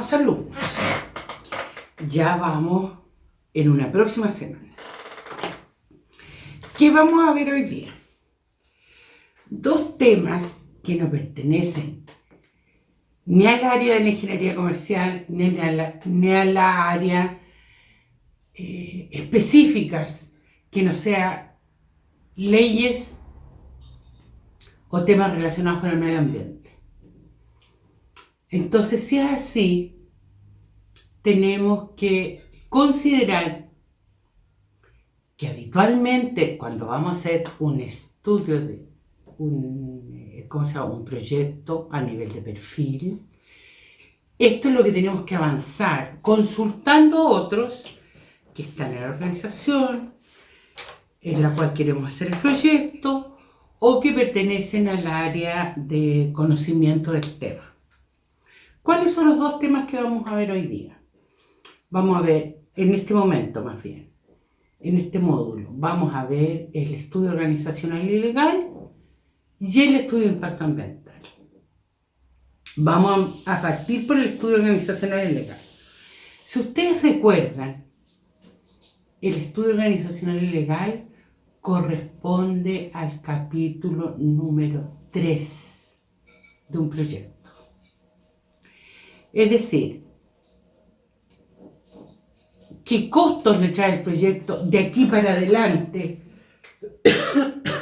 estimados alumnos, ya vamos en una próxima semana. ¿Qué vamos a ver hoy día? Dos temas que no pertenecen ni al área de la ingeniería comercial, ni a la área específicas, que no sea leyes o temas relacionados con el medio ambiente. Entonces, si es así, tenemos que considerar que habitualmente cuando vamos a hacer un estudio de un proyecto a nivel de perfil, esto es lo que tenemos que avanzar, consultando a otros que están en la organización en la cual queremos hacer el proyecto o que pertenecen al área de conocimiento del tema. ¿Cuáles son los dos temas que vamos a ver hoy día? Vamos a ver, en este momento más bien, en este módulo, vamos a ver el estudio organizacional y legal y el estudio de impacto ambiental. Vamos a partir por el estudio organizacional y legal. Si ustedes recuerdan, el estudio organizacional y legal corresponde al capítulo número 3 de un proyecto. Es decir, ¿qué costos le trae el proyecto de aquí para adelante?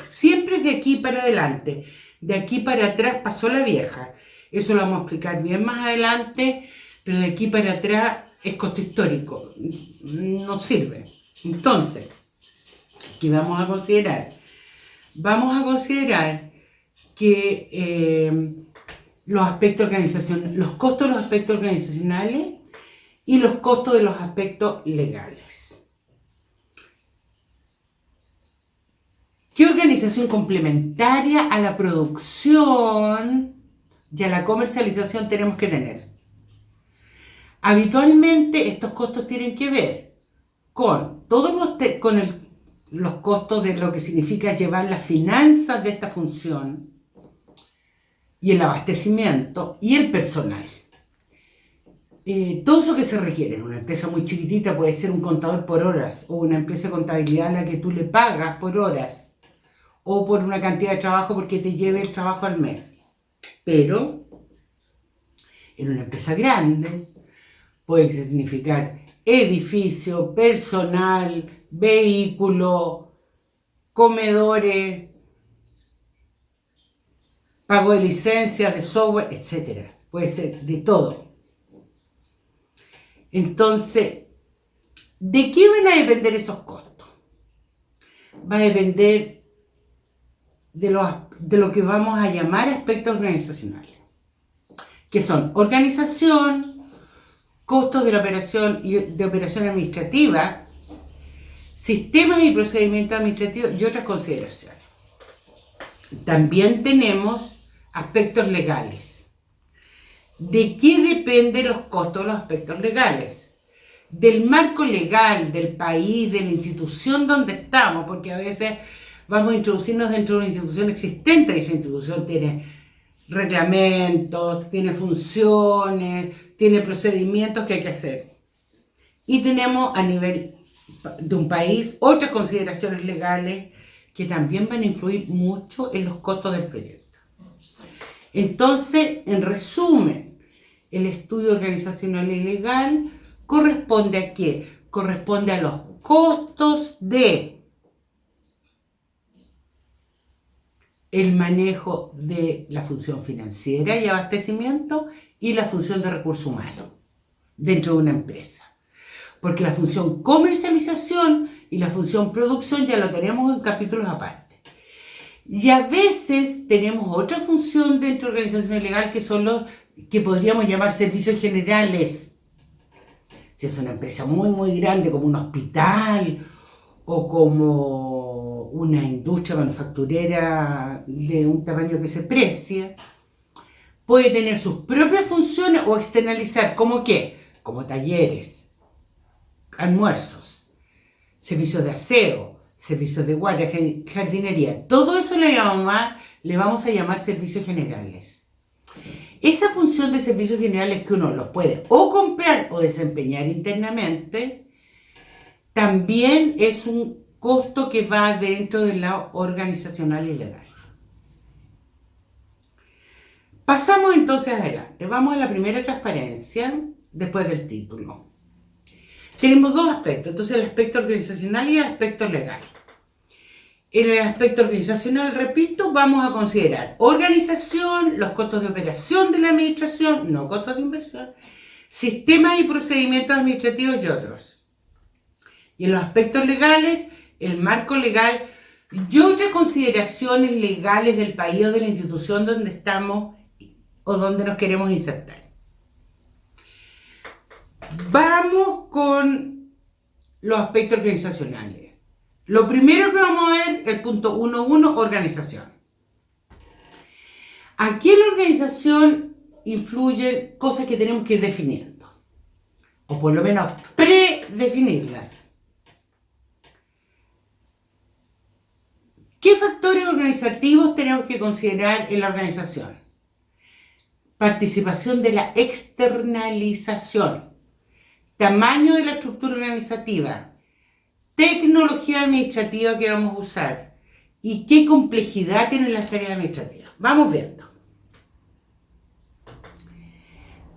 Siempre de aquí para adelante. De aquí para atrás pasó la vieja. Eso lo vamos a explicar bien más adelante, pero de aquí para atrás es costo histórico. No sirve. Entonces, ¿qué vamos a considerar? Vamos a considerar que los aspectos organizacionales, los costos de los aspectos organizacionales y los costos de los aspectos legales. ¿Qué organización complementaria a la producción y a la comercialización tenemos que tener? Habitualmente estos costos tienen que ver con todos los costos de lo que significa llevar las finanzas de esta función y el abastecimiento y el personal. Todo eso que se requiere en una empresa muy chiquitita puede ser un contador por horas o una empresa de contabilidad a la que tú le pagas por horas o por una cantidad de trabajo porque te lleve el trabajo al mes. Pero en una empresa grande puede significar edificio, personal, vehículo, comedores, pago de licencias, de software, etc. Puede ser de todo. Entonces, ¿de qué van a depender esos costos? Va a depender de lo que vamos a llamar aspectos organizacionales, que son organización, costos de la operación y de operación administrativa, sistemas y procedimientos administrativos y otras consideraciones. También tenemos aspectos legales. ¿De qué dependen los costos de los aspectos legales? Del marco legal del país, de la institución donde estamos, porque a veces vamos a introducirnos dentro de una institución existente y esa institución tiene reglamentos, tiene funciones, tiene procedimientos que hay que hacer. Y tenemos a nivel de un país otras consideraciones legales que también van a influir mucho en los costos del proyecto. Entonces, en resumen, el estudio organizacional y legal corresponde ¿a qué? Corresponde a los costos de el manejo de la función financiera y abastecimiento y la función de recursos humanos dentro de una empresa. Porque la función comercialización y la función producción ya lo tenemos en capítulos aparte. Y a veces tenemos otra función dentro de la organización legal que son los que podríamos llamar servicios generales. Si es una empresa muy, muy grande como un hospital o como una industria manufacturera de un tamaño que se precia, puede tener sus propias funciones o externalizar, ¿como qué? Como talleres, almuerzos, servicios de aseo, servicios de guardia, jardinería. Todo eso le vamos a llamar servicios generales. Esa función de servicios generales que uno los puede o comprar o desempeñar internamente, también es un costo que va dentro de la organizacional y legal. Pasamos entonces adelante. Vamos a la primera transparencia después del título. Tenemos dos aspectos, entonces el aspecto organizacional y el aspecto legal. En el aspecto organizacional, repito, vamos a considerar organización, los costos de operación de la administración, no costos de inversión, sistemas y procedimientos administrativos y otros. Y en los aspectos legales, el marco legal y otras consideraciones legales del país o de la institución donde estamos o donde nos queremos insertar. Vamos con los aspectos organizacionales. Lo primero que vamos a ver, el punto 1.1, organización. Aquí en la organización influyen cosas que tenemos que ir definiendo, o por lo menos predefinirlas. ¿Qué factores organizativos tenemos que considerar en la organización? Participación de la externalización, tamaño de la estructura organizativa, tecnología administrativa que vamos a usar y qué complejidad tienen las tareas administrativas. Vamos viendo.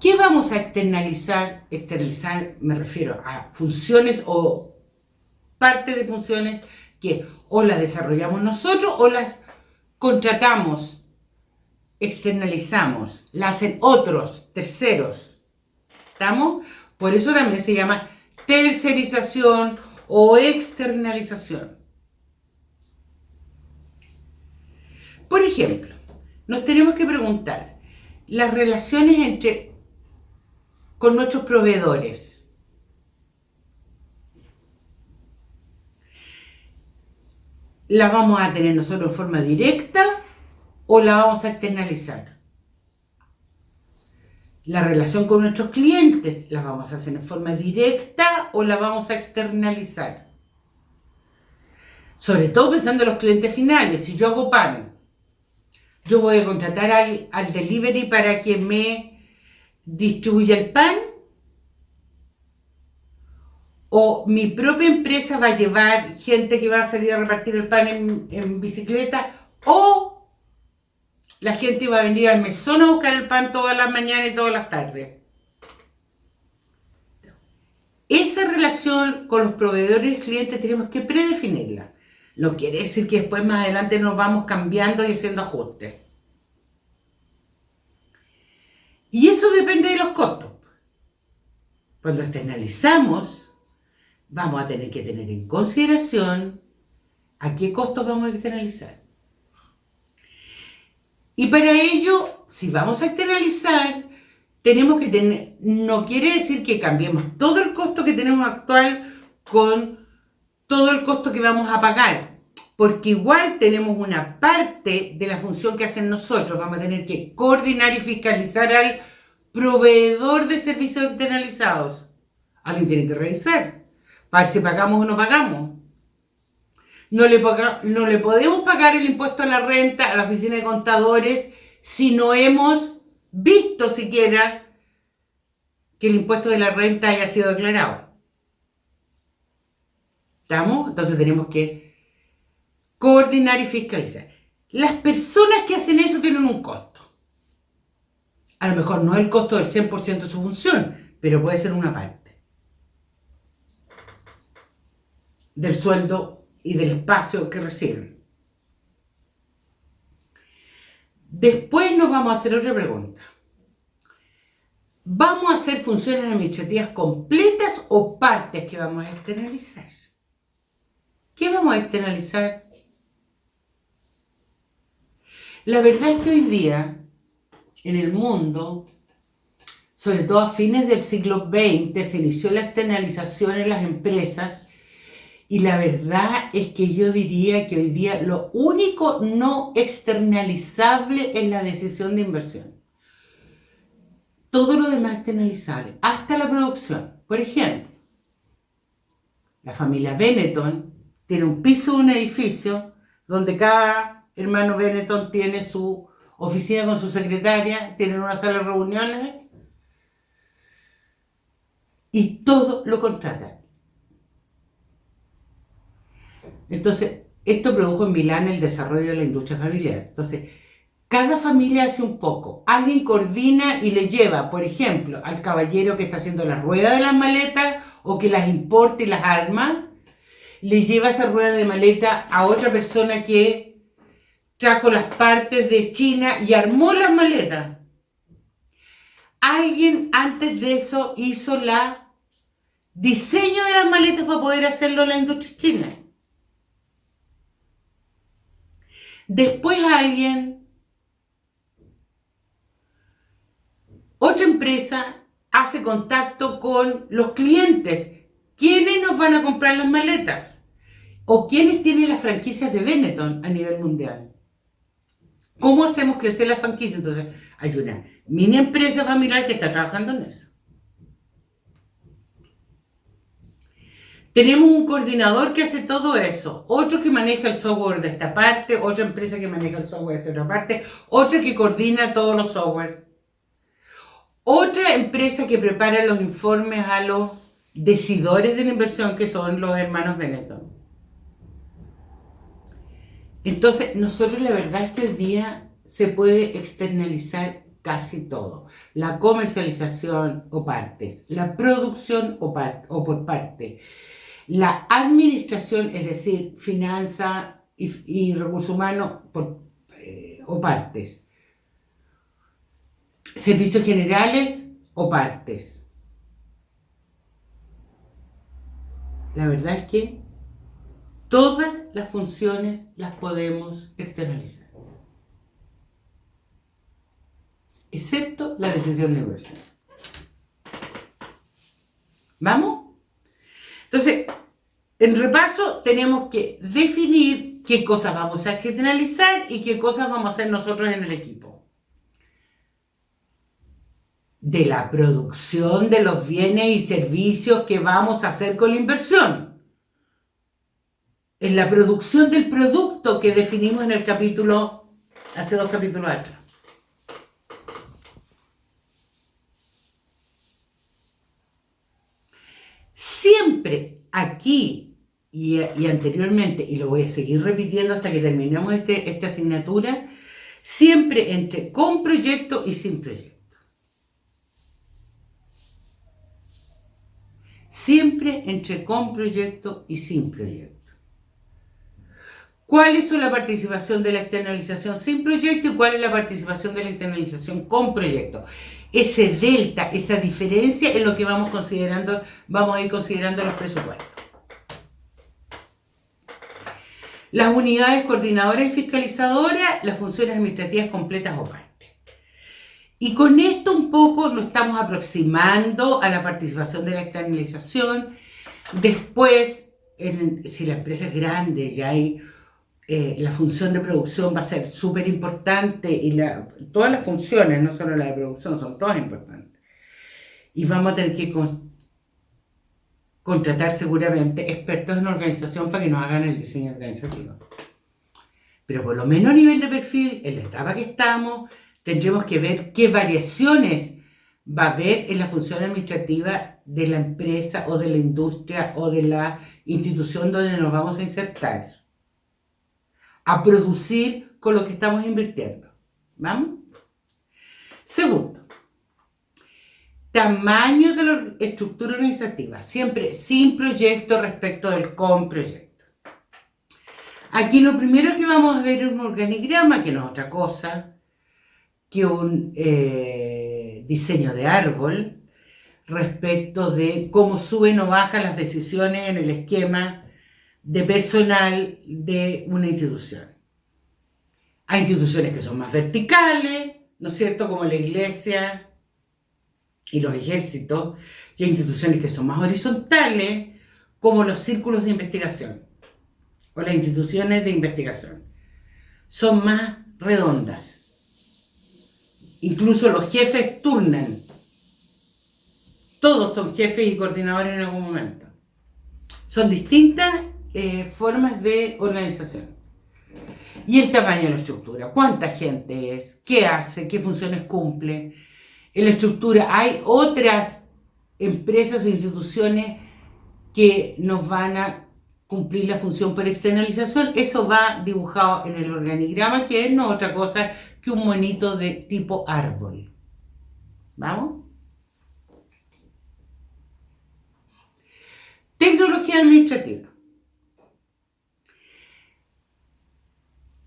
¿Qué vamos a externalizar? Externalizar me refiero a funciones o parte de funciones que o las desarrollamos nosotros o las contratamos, externalizamos, las hacen otros, terceros. ¿Estamos? Por eso también se llama tercerización o externalización. Por ejemplo, nos tenemos que preguntar las relaciones con nuestros proveedores. ¿La vamos a tener nosotros en forma directa o la vamos a externalizar? La relación con nuestros clientes, ¿la vamos a hacer en forma directa o la vamos a externalizar? Sobre todo pensando en los clientes finales. Si yo hago pan, yo voy a contratar al delivery para que me distribuya el pan, o mi propia empresa va a llevar gente que va a salir a repartir el pan en bicicleta, o la gente va a venir al mesón a buscar el pan todas las mañanas y todas las tardes. Esa relación con los proveedores y clientes tenemos que predefinirla. No quiere decir que después más adelante nos vamos cambiando y haciendo ajustes. Y eso depende de los costos. Cuando externalizamos, vamos a tener que tener en consideración a qué costos vamos a externalizar. Y para ello, si vamos a externalizar, tenemos que tener, no quiere decir que cambiemos todo el costo que tenemos actual con todo el costo que vamos a pagar, porque igual tenemos una parte de la función que hacen nosotros. Vamos a tener que coordinar y fiscalizar al proveedor de servicios externalizados. Alguien tiene que revisar para ver si pagamos o no pagamos. No le podemos pagar el impuesto a la renta a la oficina de contadores si no hemos visto siquiera que el impuesto de la renta haya sido declarado. ¿Estamos? Entonces tenemos que coordinar y fiscalizar. Las personas que hacen eso tienen un costo. A lo mejor no es el costo del 100% de su función, pero puede ser una parte del sueldo y del espacio que reciben. Después nos vamos a hacer otra pregunta. ¿Vamos a hacer funciones administrativas completas o partes que vamos a externalizar? ¿Qué vamos a externalizar? La verdad es que hoy día, en el mundo, sobre todo a fines del siglo XX, se inició la externalización en las empresas. Y la verdad es que yo diría que hoy día lo único no externalizable es la decisión de inversión. Todo lo demás externalizable, hasta la producción. Por ejemplo, la familia Benetton tiene un piso de un edificio donde cada hermano Benetton tiene su oficina con su secretaria, tienen una sala de reuniones y todo lo contratan. Entonces, esto produjo en Milán el desarrollo de la industria familiar. Entonces, cada familia hace un poco. Alguien coordina y le lleva, por ejemplo, al caballero que está haciendo la rueda de las maletas o que las importa y las arma, le lleva esa rueda de maleta a otra persona que trajo las partes de China y armó las maletas. Alguien antes de eso hizo el diseño de las maletas para poder hacerlo en la industria china. Después otra empresa hace contacto con los clientes. ¿Quiénes nos van a comprar las maletas? ¿O quiénes tienen las franquicias de Benetton a nivel mundial? ¿Cómo hacemos crecer la franquicia? Entonces, hay una mini empresa familiar que está trabajando en eso. Tenemos un coordinador que hace todo eso, otro que maneja el software de esta parte, otra empresa que maneja el software de esta otra parte, otra que coordina todos los software, otra empresa que prepara los informes a los decidores de la inversión, que son los hermanos Benetton. Entonces, nosotros la verdad es que hoy día se puede externalizar casi todo. La comercialización o partes, la producción o por parte, la administración, es decir, finanzas y recursos humanos o partes, servicios generales o partes. La verdad es que todas las funciones las podemos externalizar, excepto la decisión de inversión. ¿Vamos? Entonces, en repaso, tenemos que definir qué cosas vamos a externalizar y qué cosas vamos a hacer nosotros en el equipo. De la producción de los bienes y servicios que vamos a hacer con la inversión. En la producción del producto que definimos en el capítulo, hace 2 capítulos atrás. Siempre aquí y anteriormente, y lo voy a seguir repitiendo hasta que terminemos esta asignatura, siempre entre con proyecto y sin proyecto. Siempre entre con proyecto y sin proyecto. ¿Cuál es la participación de la externalización sin proyecto y cuál es la participación de la externalización con proyecto? Ese delta, esa diferencia es lo que vamos a ir considerando en los presupuestos. Las unidades coordinadoras y fiscalizadoras, las funciones administrativas completas o partes. Y con esto un poco nos estamos aproximando a la participación de la externalización. Después, si la empresa es grande, ya hay la función de producción va a ser súper importante y todas las funciones, no solo la de producción, son todas importantes. Y vamos a tener que contratar seguramente expertos en organización para que nos hagan el diseño organizativo. Pero por lo menos a nivel de perfil, en la etapa que estamos, tendremos que ver qué variaciones va a haber en la función administrativa de la empresa o de la industria o de la institución donde nos vamos a insertar, a producir con lo que estamos invirtiendo. ¿Vamos? Segundo, tamaño de la estructura organizativa, siempre sin proyecto respecto del con proyecto. Aquí lo primero que vamos a ver es un organigrama, que no es otra cosa que un diseño de árbol respecto de cómo suben o bajan las decisiones en el esquema de personal de una institución. Hay instituciones que son más verticales, ¿no es cierto?, como la iglesia y los ejércitos, y hay instituciones que son más horizontales, como los círculos de investigación o las instituciones de investigación. Son más redondas. Incluso los jefes turnan. Todos son jefes y coordinadores en algún momento. Son distintas formas de organización. Y el tamaño de la estructura, cuánta gente es, qué hace, qué funciones cumple. En la estructura hay otras empresas o instituciones que nos van a cumplir la función por externalización. Eso va dibujado en el organigrama, que no es otra cosa que un monito de tipo árbol. ¿Vamos? Tecnología administrativa.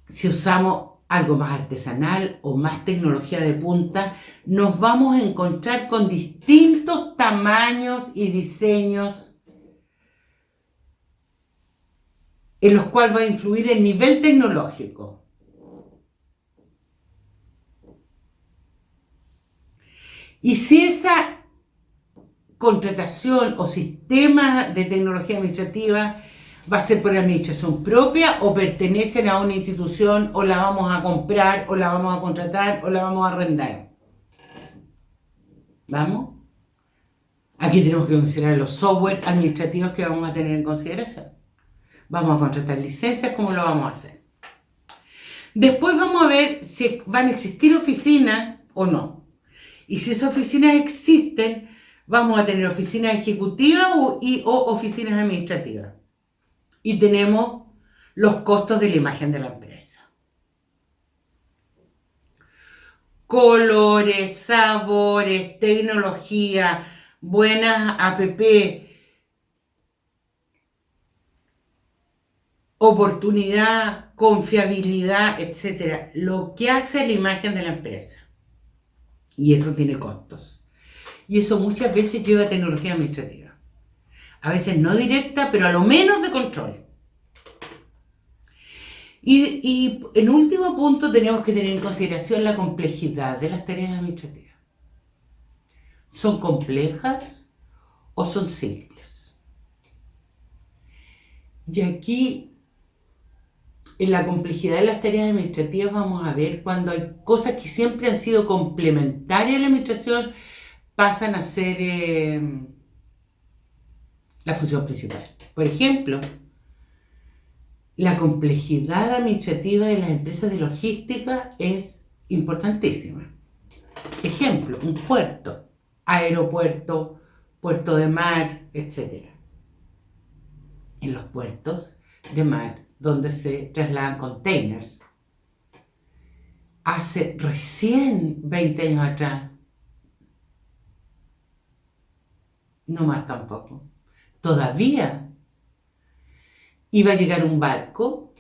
Si usamos algo más artesanal o más tecnología de punta, nos vamos a encontrar con distintos tamaños y diseños en los cuales va a influir el nivel tecnológico. Y si esa contratación o sistema de tecnología administrativa va a ser por administración propia o pertenecen a una institución o la vamos a comprar o la vamos a contratar o la vamos a arrendar. ¿Vamos? Aquí tenemos que considerar los software administrativos que vamos a tener en consideración. Vamos a contratar licencias, ¿cómo lo vamos a hacer? Después vamos a ver si van a existir oficinas o no. Y si esas oficinas existen, vamos a tener oficinas ejecutivas o oficinas administrativas. Y tenemos los costos de la imagen de la empresa. Colores, sabores, tecnología, buenas app, oportunidad, confiabilidad, etc. Lo que hace la imagen de la empresa. Y eso tiene costos. Y eso muchas veces lleva tecnología administrativa. A veces no directa, pero a lo menos de control. Y en último punto tenemos que tener en consideración la complejidad de las tareas administrativas. ¿Son complejas o son simples? Y aquí, en la complejidad de las tareas administrativas, vamos a ver cuando hay cosas que siempre han sido complementarias a la administración, pasan a ser la función principal. Por ejemplo, la complejidad administrativa de las empresas de logística es importantísima. Ejemplo, un puerto, aeropuerto, puerto de mar, etc. En los puertos de mar, donde se trasladan containers, hace recién 20 años atrás, no más tampoco, todavía iba a llegar un barco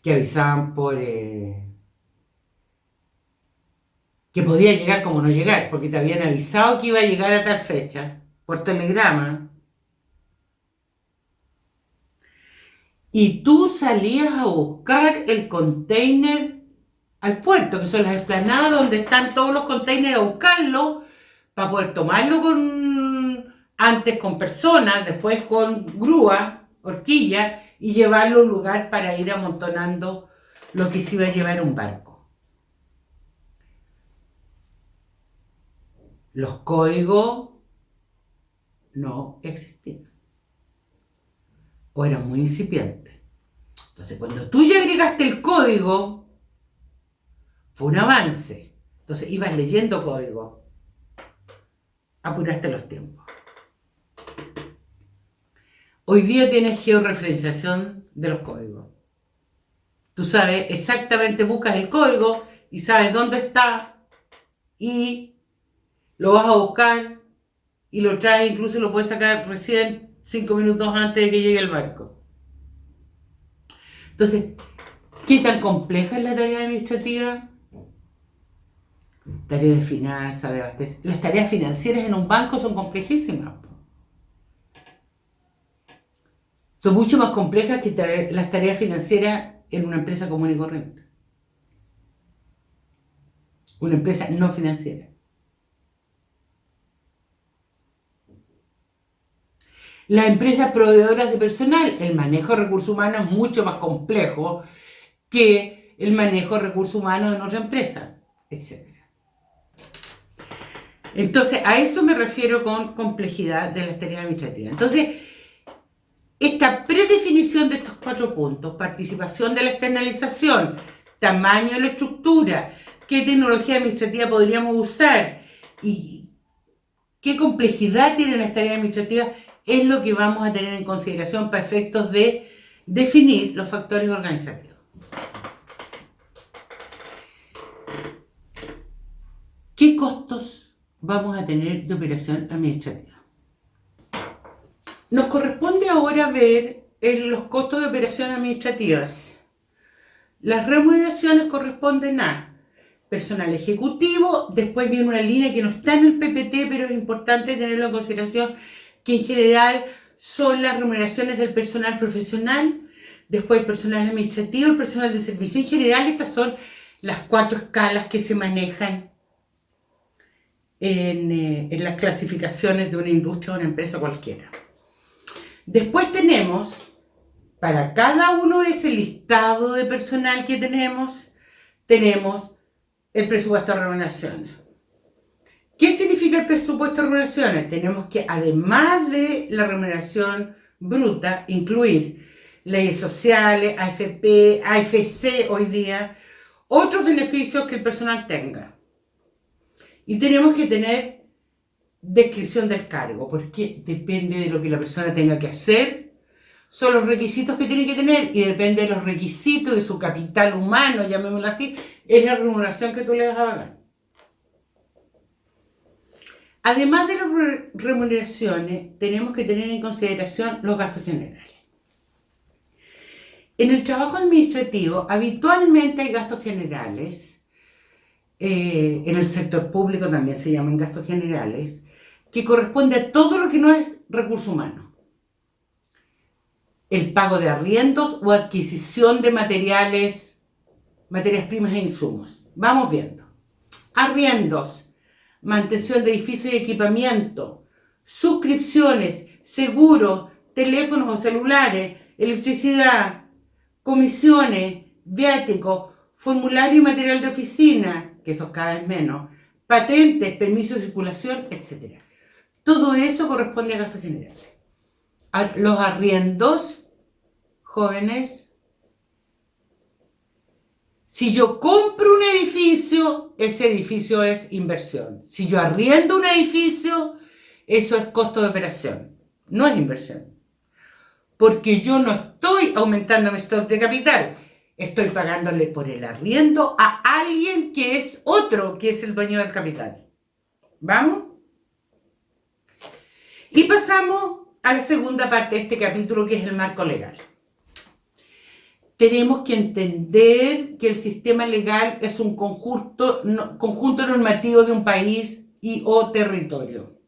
que avisaban que podía llegar como no llegar, porque te habían avisado que iba a llegar a tal fecha, por telegrama. Y tú salías a buscar el container al puerto, que son las explanadas donde están todos los containers, a buscarlo para poder tomarlo antes con personas, después con grúa, horquilla, y llevarlo a un lugar para ir amontonando lo que se iba a llevar a un barco. Los códigos no existían o eran muy incipientes. Entonces, cuando tú ya agregaste el código, fue un avance. Entonces, ibas leyendo código, apuraste los tiempos. Hoy día tienes georreferenciación de los códigos. Tú sabes exactamente, buscas el código y sabes dónde está y lo vas a buscar y lo traes, incluso lo puedes sacar recién 5 minutos antes de que llegue el barco. Entonces, ¿qué tan compleja es la tarea administrativa? Tarea de finanzas, de abastecimiento. Las tareas financieras en un banco son complejísimas. Son mucho más complejas que las tareas financieras en una empresa común y corriente. Una empresa no financiera. Las empresas proveedoras de personal, el manejo de recursos humanos es mucho más complejo que el manejo de recursos humanos en otra empresa, etc. Entonces, a eso me refiero con complejidad de las tareas administrativas. Entonces, esta predefinición de estos 4 puntos, participación de la externalización, tamaño de la estructura, qué tecnología administrativa podríamos usar y qué complejidad tienen las tareas administrativas, es lo que vamos a tener en consideración para efectos de definir los factores organizativos. ¿Qué costos vamos a tener de operación administrativa? Nos corresponde ahora ver los costos de operación administrativas. Las remuneraciones corresponden a personal ejecutivo, después viene una línea que no está en el PPT, pero es importante tenerlo en consideración, que en general son las remuneraciones del personal profesional, después el personal administrativo, el personal de servicio. En general estas son las 4 escalas que se manejan en las clasificaciones de una industria o una empresa cualquiera. Después tenemos, para cada uno de ese listado de personal que tenemos el presupuesto de remuneraciones. ¿Qué significa el presupuesto de remuneraciones? Tenemos que, además de la remuneración bruta, incluir leyes sociales, AFP, AFC hoy día, otros beneficios que el personal tenga. Y tenemos que tener descripción del cargo, porque depende de lo que la persona tenga que hacer, son los requisitos que tiene que tener, y depende de los requisitos de su capital humano, llamémoslo así, es la remuneración que tú le vas a pagar. Además de las remuneraciones, tenemos que tener en consideración los gastos generales. En el trabajo administrativo, habitualmente hay gastos generales, en el sector público también se llaman gastos generales, que corresponde a todo lo que no es recurso humano. El pago de arriendos o adquisición de materias primas e insumos. Vamos viendo. Arriendos, mantención de edificios y equipamiento, suscripciones, seguros, teléfonos o celulares, electricidad, comisiones, viáticos, formulario y material de oficina, que eso es cada vez menos, patentes, permisos de circulación, etc. Todo eso corresponde a gastos generales. Los arriendos, jóvenes, si yo compro un edificio, ese edificio es inversión. Si yo arriendo un edificio, eso es costo de operación, no es inversión. Porque yo no estoy aumentando mi stock de capital, estoy pagándole por el arriendo a alguien que es otro, que es el dueño del capital. ¿Vamos? Y pasamos a la segunda parte de este capítulo, que es el marco legal. Tenemos que entender que el sistema legal es un conjunto normativo de un país y o territorio,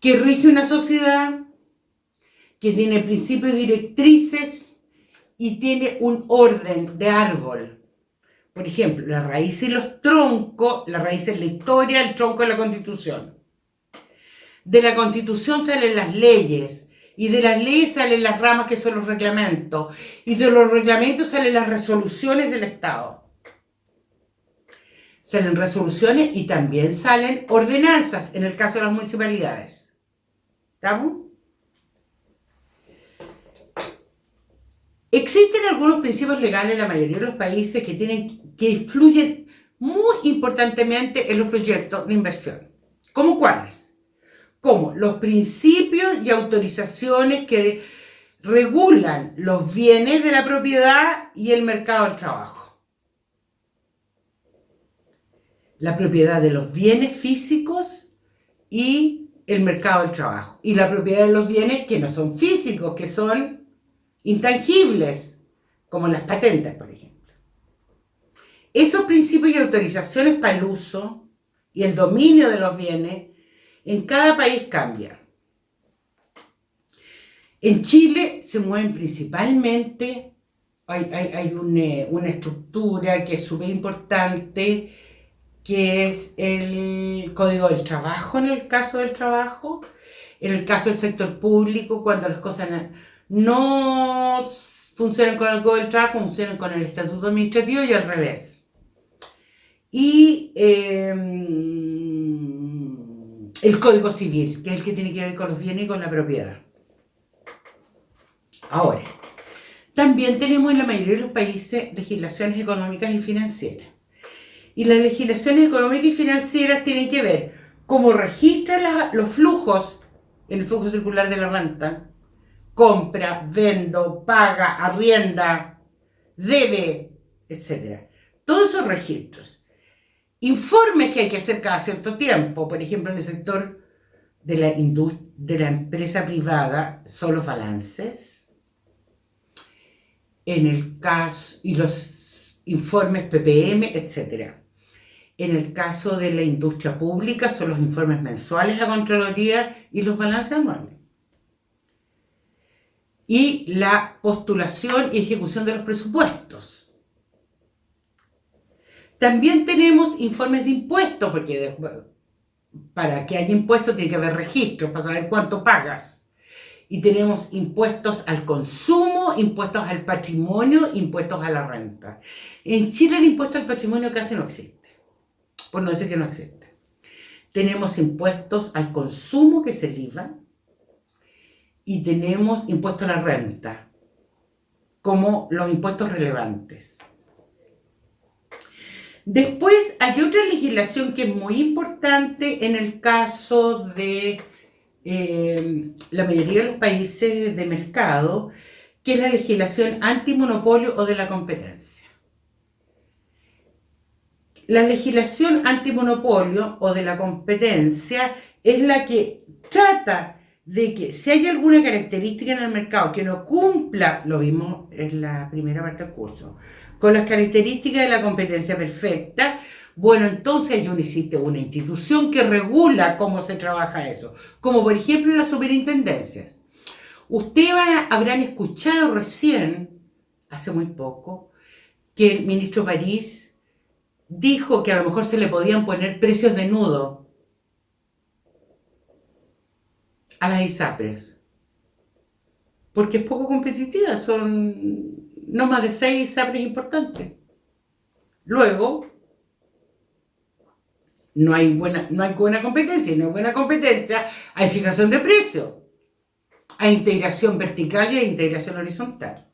que rige una sociedad, que tiene principios y directrices y tiene un orden de árbol. Por ejemplo, la raíz y los troncos, la raíz es la historia, el tronco es la Constitución. De la Constitución salen las leyes, y de las leyes salen las ramas que son los reglamentos, y de los reglamentos salen las resoluciones del Estado. Salen resoluciones y también salen ordenanzas, en el caso de las municipalidades. ¿Estamos? Existen algunos principios legales en la mayoría de los países que influyen muy importantemente en los proyectos de inversión. ¿Cómo cuáles? Como los principios y autorizaciones que regulan los bienes de la propiedad y el mercado del trabajo. La propiedad de los bienes físicos y el mercado del trabajo. Y la propiedad de los bienes que no son físicos, que son intangibles, como las patentes, por ejemplo. Esos principios y autorizaciones para el uso y el dominio de los bienes en cada país cambia. En Chile se mueven principalmente, hay una estructura que es súper importante, que es el Código del Trabajo en el caso del trabajo, en el caso del sector público, cuando las cosas no funcionan con el Código del Trabajo, funcionan con el Estatuto Administrativo y al revés. Y el Código Civil, que es el que tiene que ver con los bienes y con la propiedad. Ahora, también tenemos en la mayoría de los países legislaciones económicas y financieras. Y las legislaciones económicas y financieras tienen que ver cómo registran los flujos, el flujo circular de la renta, compra, vendo, paga, arrienda, debe, etc. Todos esos registros. Informes que hay que hacer cada cierto tiempo, por ejemplo, en el sector de la empresa privada, son los balances. En el caso, y los informes PPM, etc. En el caso de la industria pública, son los informes mensuales a Contraloría y los balances anuales. Y la postulación y ejecución de los presupuestos. También tenemos informes de impuestos, porque para que haya impuestos tiene que haber registros para saber cuánto pagas. Y tenemos impuestos al consumo, impuestos al patrimonio, impuestos a la renta. En Chile el impuesto al patrimonio casi no existe, por no decir que no existe. Tenemos impuestos al consumo, que es el IVA, y tenemos impuestos a la renta, como los impuestos relevantes. Después hay otra legislación que es muy importante en el caso de la mayoría de los países de mercado, que es la legislación antimonopolio o de la competencia. La legislación antimonopolio o de la competencia es la que trata de que si hay alguna característica en el mercado que no cumpla, lo vimos en la primera parte del curso, con las características de la competencia perfecta, bueno, entonces ya existe una institución que regula cómo se trabaja eso, como por ejemplo las superintendencias. Ustedes habrán escuchado recién, hace muy poco, que el ministro París dijo que a lo mejor se le podían poner precios de nudo a las ISAPRES, porque es poco competitiva, son no más de 6 ISAPRES importantes. Luego, no hay buena competencia, y no hay buena competencia, hay fijación de precios, hay integración vertical y hay integración horizontal.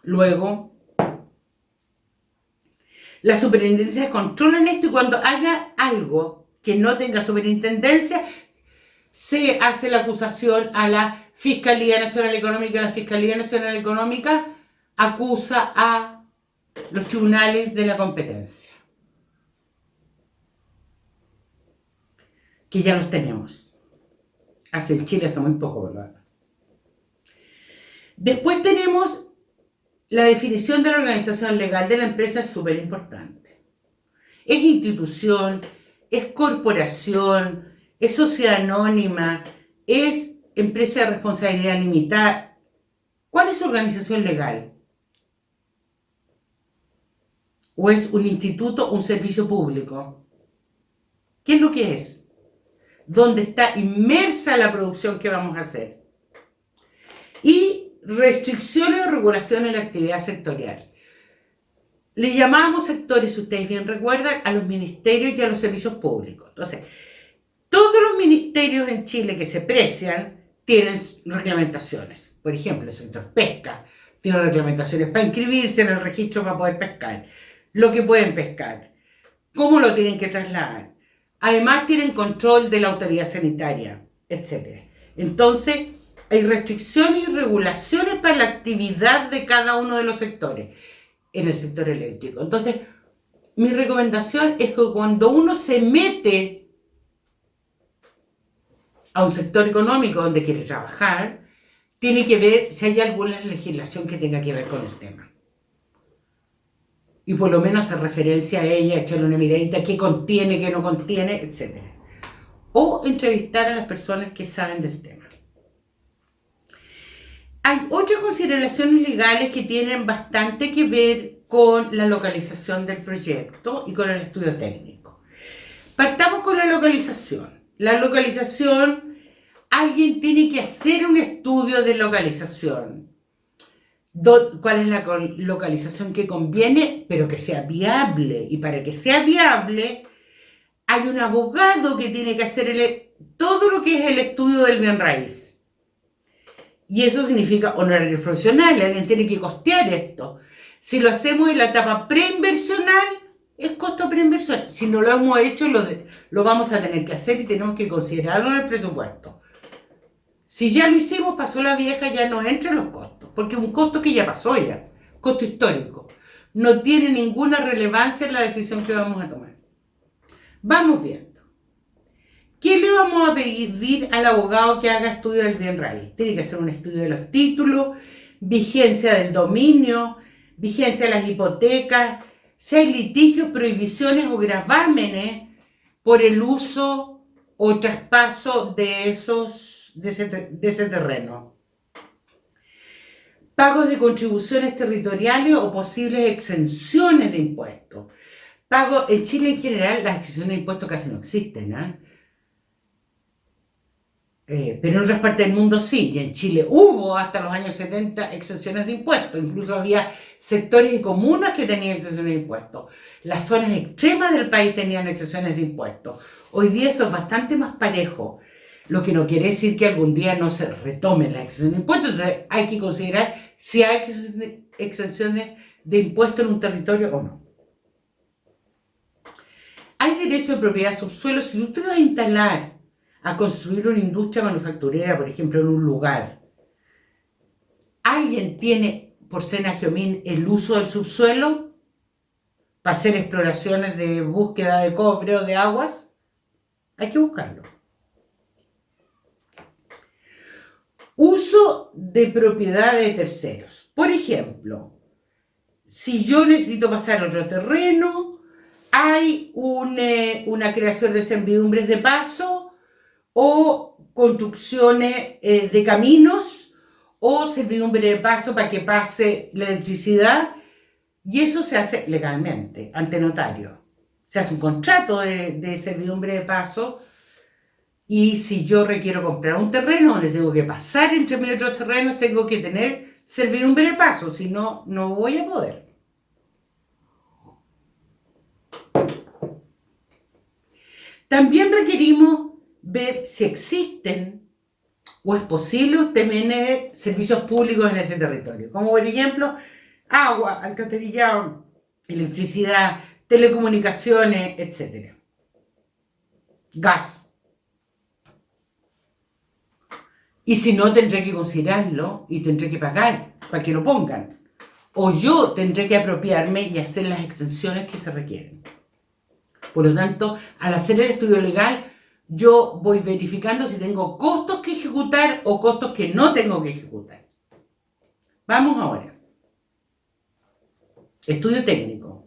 Luego, las superintendencias controlan esto y cuando haya algo que no tenga superintendencia, se hace la acusación a la Fiscalía Nacional Económica. La Fiscalía Nacional Económica acusa a los tribunales de la competencia, que ya los tenemos. En Chile hace muy poco, ¿verdad? Después tenemos la definición de la organización legal de la empresa, es súper importante. Es institución, es corporación, es sociedad anónima, es empresa de responsabilidad limitada. ¿Cuál es su organización legal? ¿O es un instituto o un servicio público? ¿Qué es lo que es? ¿Dónde está inmersa la producción que vamos a hacer? Y restricciones o regulaciones en la actividad sectorial. Le llamamos sectores, si ustedes bien recuerdan, a los ministerios y a los servicios públicos. Entonces, todos los ministerios en Chile que se precian tienen reglamentaciones. Por ejemplo, el sector pesca tiene reglamentaciones para inscribirse en el registro para poder pescar, lo que pueden pescar, cómo lo tienen que trasladar. Además tienen control de la autoridad sanitaria, etc. Entonces, hay restricciones y regulaciones para la actividad de cada uno de los sectores en el sector eléctrico. Entonces, mi recomendación es que cuando uno se mete a un sector económico donde quiere trabajar, tiene que ver si hay alguna legislación que tenga que ver con el tema. Y por lo menos hacer referencia a ella, echarle una miradita, qué contiene, qué no contiene, etc. O entrevistar a las personas que saben del tema. Hay otras consideraciones legales que tienen bastante que ver con la localización del proyecto y con el estudio técnico. Partamos con la localización. La localización, alguien tiene que hacer un estudio de localización. ¿Cuál es la localización que conviene? Pero que sea viable. Y para que sea viable, hay un abogado que tiene que hacer todo lo que es el estudio del bien raíz. Y eso significa honorarios profesionales, alguien tiene que costear esto. Si lo hacemos en la etapa preinversional, es costo preinversión. Si no lo hemos hecho, lo vamos a tener que hacer y tenemos que considerarlo en el presupuesto. Si ya lo hicimos, pasó la vieja, ya no entra en los costos, porque es un costo que ya pasó ya, costo histórico. No tiene ninguna relevancia en la decisión que vamos a tomar. Vamos viendo. ¿Qué le vamos a pedir al abogado que haga estudio del bien raíz? Tiene que hacer un estudio de los títulos, vigencia del dominio, vigencia de las hipotecas, si hay litigios, prohibiciones o gravámenes por el uso o traspaso de ese terreno. Pagos de contribuciones territoriales o posibles exenciones de impuestos. En Chile en general las exenciones de impuestos casi no existen, ¿eh? Pero en otras partes del mundo sí, y en Chile hubo hasta los años 70 exenciones de impuestos, incluso había sectores y comunas que tenían exenciones de impuestos, las zonas extremas del país tenían exenciones de impuestos. Hoy día eso es bastante más parejo, lo que no quiere decir que algún día no se retomen las exenciones de impuestos. Entonces hay que considerar si hay exenciones de impuestos en un territorio o no. Hay derecho de propiedad de subsuelo. Si usted va a instalar, a construir una industria manufacturera, por ejemplo, en un lugar, ¿alguien tiene por sena geomín el uso del subsuelo para hacer exploraciones de búsqueda de cobre o de aguas? Hay que buscarlo. Uso de propiedad de terceros. Por ejemplo, si yo necesito pasar a otro terreno, hay una creación de servidumbres de paso, o construcciones de caminos, o servidumbre de paso para que pase la electricidad, y eso se hace legalmente, ante notario. Se hace un contrato de servidumbre de paso, y si yo requiero comprar un terreno donde tengo que pasar entre medio de otros terrenos, tengo que tener servidumbre de paso, si no, no voy a poder. También requerimos ver si existen o es posible tener servicios públicos en ese territorio, como por ejemplo agua, alcantarillado, electricidad, telecomunicaciones, etc. Gas. Y si no, tendré que considerarlo y tendré que pagar para que lo pongan. O yo tendré que apropiarme y hacer las extensiones que se requieren. Por lo tanto, al hacer el estudio legal, yo voy verificando si tengo costos que ejecutar o costos que no tengo que ejecutar. Vamos ahora. Estudio técnico.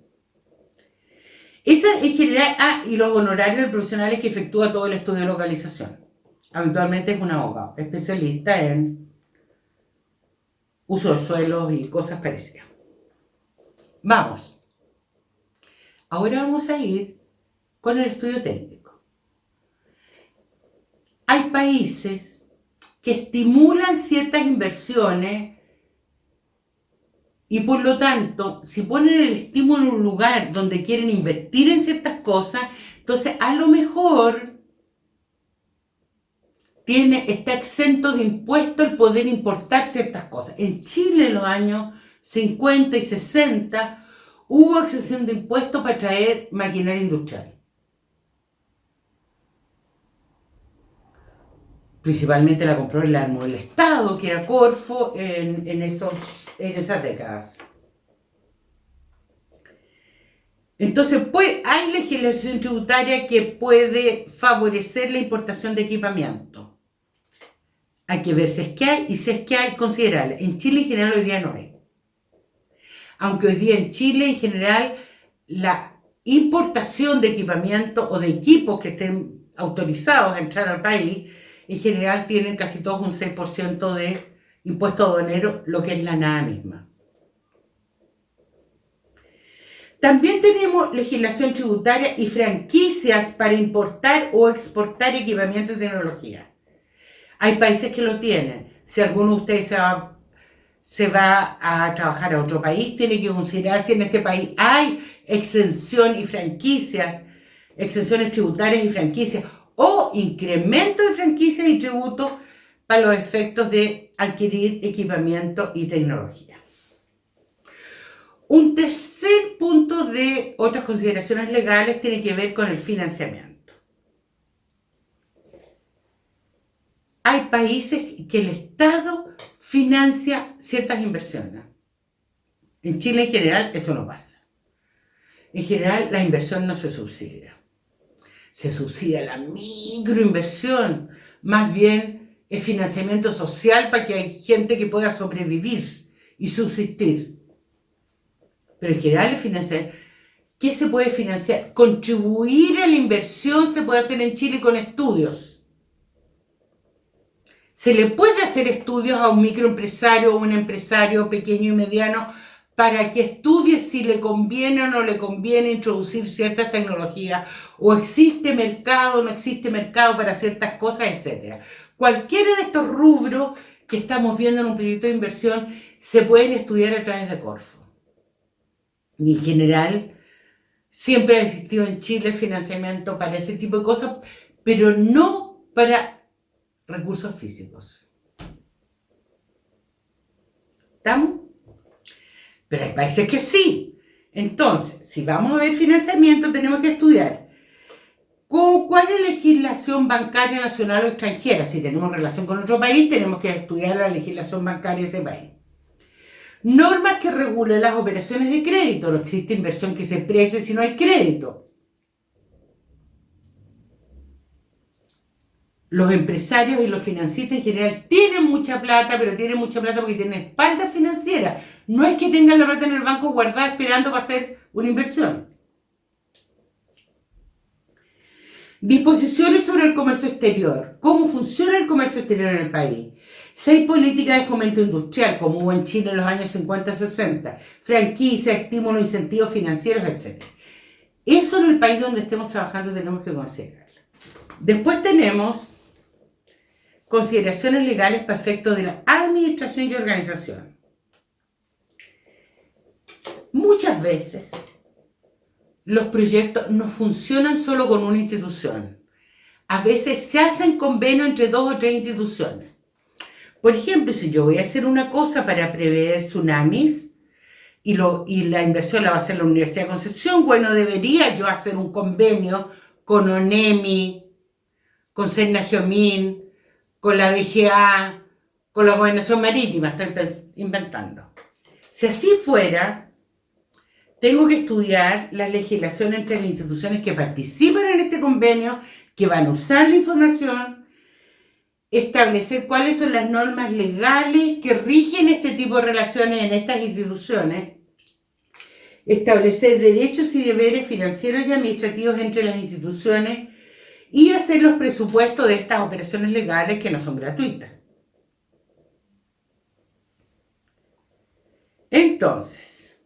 Esa en general, y los honorarios de profesionales que efectúa todo el estudio de localización. Habitualmente es un abogado, especialista en uso de suelos y cosas parecidas. Vamos. Ahora vamos a ir con el estudio técnico. Hay países que estimulan ciertas inversiones y por lo tanto, si ponen el estímulo en un lugar donde quieren invertir en ciertas cosas, entonces a lo mejor está exento de impuesto el poder importar ciertas cosas. En Chile en los años 50 y 60 hubo exención de impuestos para traer maquinaria industrial. Principalmente la compró el armo del Estado, que era Corfo, en esas décadas. Entonces, hay legislación tributaria que puede favorecer la importación de equipamiento. Hay que ver si es que hay, y si es que hay, considerarla. En Chile en general hoy día no hay. Aunque hoy día en Chile en general la importación de equipamiento o de equipos que estén autorizados a entrar al país, en general tienen casi todos un 6% de impuesto aduanero, lo que es la nada misma. También tenemos legislación tributaria y franquicias para importar o exportar equipamiento y tecnología. Hay países que lo tienen. Si alguno de ustedes se va a trabajar a otro país, tiene que considerar si en este país hay exención y franquicias, exenciones tributarias y franquicias, o incremento de franquicias y tributos para los efectos de adquirir equipamiento y tecnología. Un tercer punto de otras consideraciones legales tiene que ver con el financiamiento. Hay países que el Estado financia ciertas inversiones. En Chile en general eso no pasa. En general la inversión no se subsidia. Se subsidia la microinversión, más bien el financiamiento social para que hay gente que pueda sobrevivir y subsistir. Pero en general el financiamiento, ¿qué se puede financiar? Contribuir a la inversión se puede hacer en Chile con estudios. Se le puede hacer estudios a un microempresario o un empresario pequeño y mediano para que estudie si le conviene o no le conviene introducir ciertas tecnologías, o existe mercado o no existe mercado para ciertas cosas, etc. Cualquiera de estos rubros que estamos viendo en un proyecto de inversión se pueden estudiar a través de Corfo. Y en general, siempre ha existido en Chile financiamiento para ese tipo de cosas, pero no para recursos físicos. ¿Estamos? Pero hay países que sí. Entonces, si vamos a ver financiamiento, tenemos que estudiar cuál es la legislación bancaria nacional o extranjera. Si tenemos relación con otro país, tenemos que estudiar la legislación bancaria de ese país. Normas que regulen las operaciones de crédito. No existe inversión que se precie si no hay crédito. Los empresarios y los financistas en general tienen mucha plata, pero tienen mucha plata porque tienen espalda financiera. No es que tengan la plata en el banco guardada esperando para hacer una inversión. Disposiciones sobre el comercio exterior. ¿Cómo funciona el comercio exterior en el país? Si hay políticas de fomento industrial, como hubo en Chile en los años 50-60, franquicias, estímulos, incentivos financieros, etc. Eso en el país donde estemos trabajando tenemos que considerarlo. Después tenemos consideraciones legales para efectos de la administración y organización. Muchas veces los proyectos no funcionan solo con una institución. A veces se hacen convenios entre 2 o 3 instituciones. Por ejemplo, si yo voy a hacer una cosa para prever tsunamis y la inversión la va a hacer la Universidad de Concepción, bueno, debería yo hacer un convenio con ONEMI, con Cernagiomín, con la DGA, con la Gobernación Marítima, estoy inventando. Si así fuera, tengo que estudiar la legislación entre las instituciones que participan en este convenio, que van a usar la información, establecer cuáles son las normas legales que rigen este tipo de relaciones en estas instituciones, establecer derechos y deberes financieros y administrativos entre las instituciones y hacer los presupuestos de estas operaciones legales que no son gratuitas. Entonces,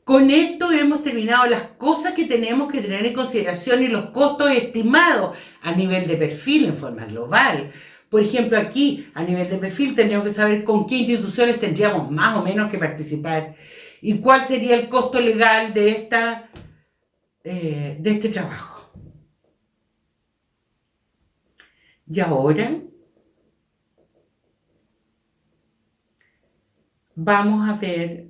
con esto hemos terminado las cosas que tenemos que tener en consideración y los costos estimados a nivel de perfil en forma global. Por ejemplo, aquí, a nivel de perfil, tendríamos que saber con qué instituciones tendríamos más o menos que participar y cuál sería el costo legal de este trabajo. Y ahora vamos a ver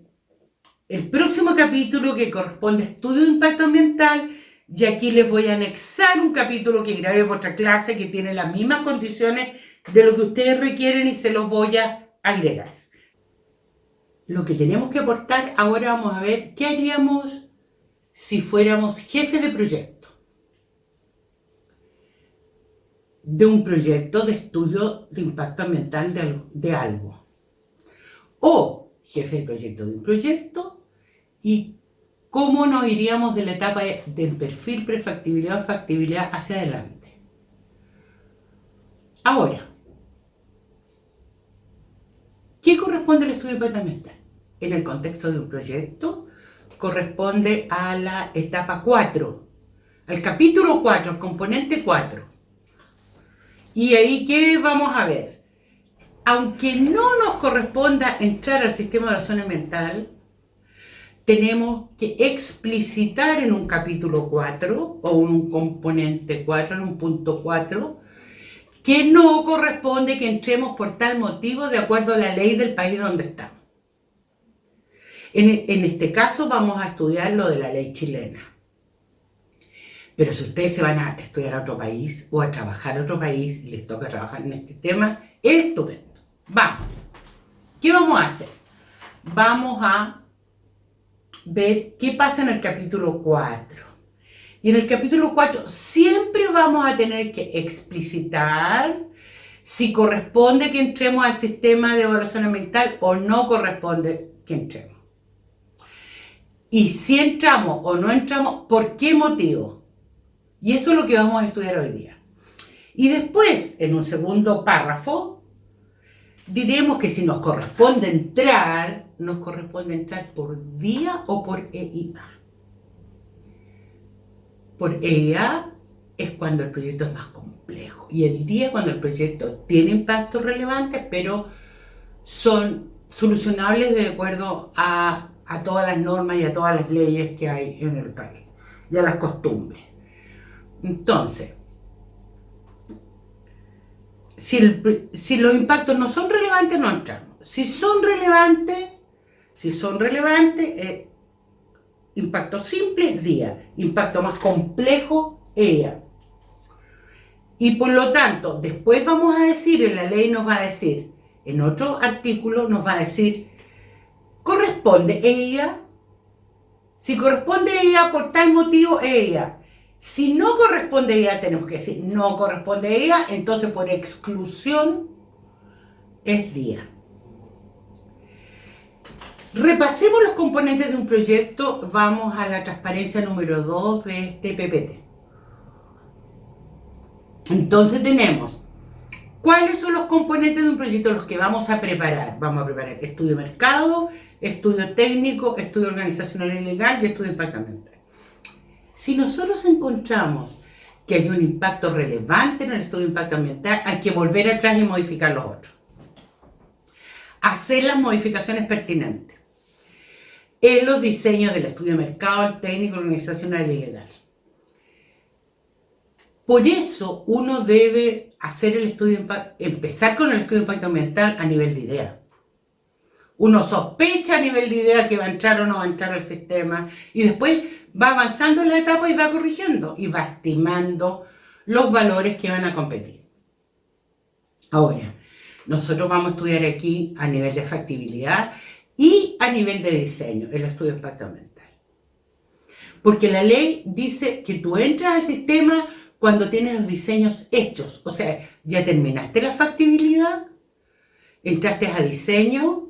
el próximo capítulo que corresponde a estudio de impacto ambiental, y aquí les voy a anexar un capítulo que grabé por otra clase que tiene las mismas condiciones de lo que ustedes requieren y se los voy a agregar. Lo que tenemos que aportar, ahora vamos a ver qué haríamos si fuéramos jefe de proyecto. De un proyecto de estudio de impacto ambiental de algo. O jefe de proyecto de un proyecto y cómo nos iríamos de la etapa del perfil prefactibilidad o factibilidad hacia adelante. Ahora, ¿qué corresponde al estudio de impacto ambiental? En el contexto de un proyecto corresponde a la etapa 4, al capítulo 4, al componente 4. Y ahí, ¿qué vamos a ver? Aunque no nos corresponda entrar al sistema de evaluación ambiental, tenemos que explicitar en un capítulo 4 o un componente 4, en un punto 4, que no corresponde que entremos por tal motivo de acuerdo a la ley del país donde estamos. En este caso vamos a estudiar lo de la ley chilena. Pero si ustedes se van a estudiar a otro país o a trabajar a otro país y les toca trabajar en este tema, es estupendo. Vamos. ¿Qué vamos a hacer? Vamos a ver qué pasa en el capítulo 4. Y en el capítulo 4 siempre vamos a tener que explicitar si corresponde que entremos al sistema de evaluación ambiental o no corresponde que entremos. Y si entramos o no entramos, ¿por qué motivo? Y eso es lo que vamos a estudiar hoy día. Y después, en un segundo párrafo, diremos que si nos corresponde entrar por vía o por EIA. Por EIA es cuando el proyecto es más complejo y el día cuando el proyecto tiene impactos relevantes, pero son solucionables de acuerdo a todas las normas y a todas las leyes que hay en el país y a las costumbres. Entonces, si los impactos no son relevantes, no entramos. Si son relevantes, impacto simple, día. Impacto más complejo, EIA. Y por lo tanto, después vamos a decir, en la ley nos va a decir, en otro artículo nos va a decir, ¿corresponde EIA? Si corresponde EIA por tal motivo, EIA. Si no corresponde EIA, tenemos que decir, no corresponde EIA, entonces por exclusión es día. Repasemos los componentes de un proyecto, vamos a la transparencia número 2 de este PPT. Entonces tenemos, ¿cuáles son los componentes de un proyecto los que vamos a preparar? Vamos a preparar estudio de mercado, estudio técnico, estudio organizacional y legal y estudio de impacto ambiental. Si nosotros encontramos que hay un impacto relevante en el estudio de impacto ambiental, hay que volver atrás y modificar los otros. Hacer las modificaciones pertinentes en los diseños del estudio de mercado, el técnico, organizacional y legal. Por eso uno debe hacer el estudio de impacto, empezar con el estudio de impacto ambiental a nivel de idea. Uno sospecha a nivel de idea que va a entrar o no va a entrar al sistema y después va avanzando en la etapa y va corrigiendo y va estimando los valores que van a competir. Ahora, nosotros vamos a estudiar aquí a nivel de factibilidad y a nivel de diseño, el estudio de impacto ambiental. Porque la ley dice que tú entras al sistema cuando tienes los diseños hechos. O sea, ya terminaste la factibilidad, entraste a diseño,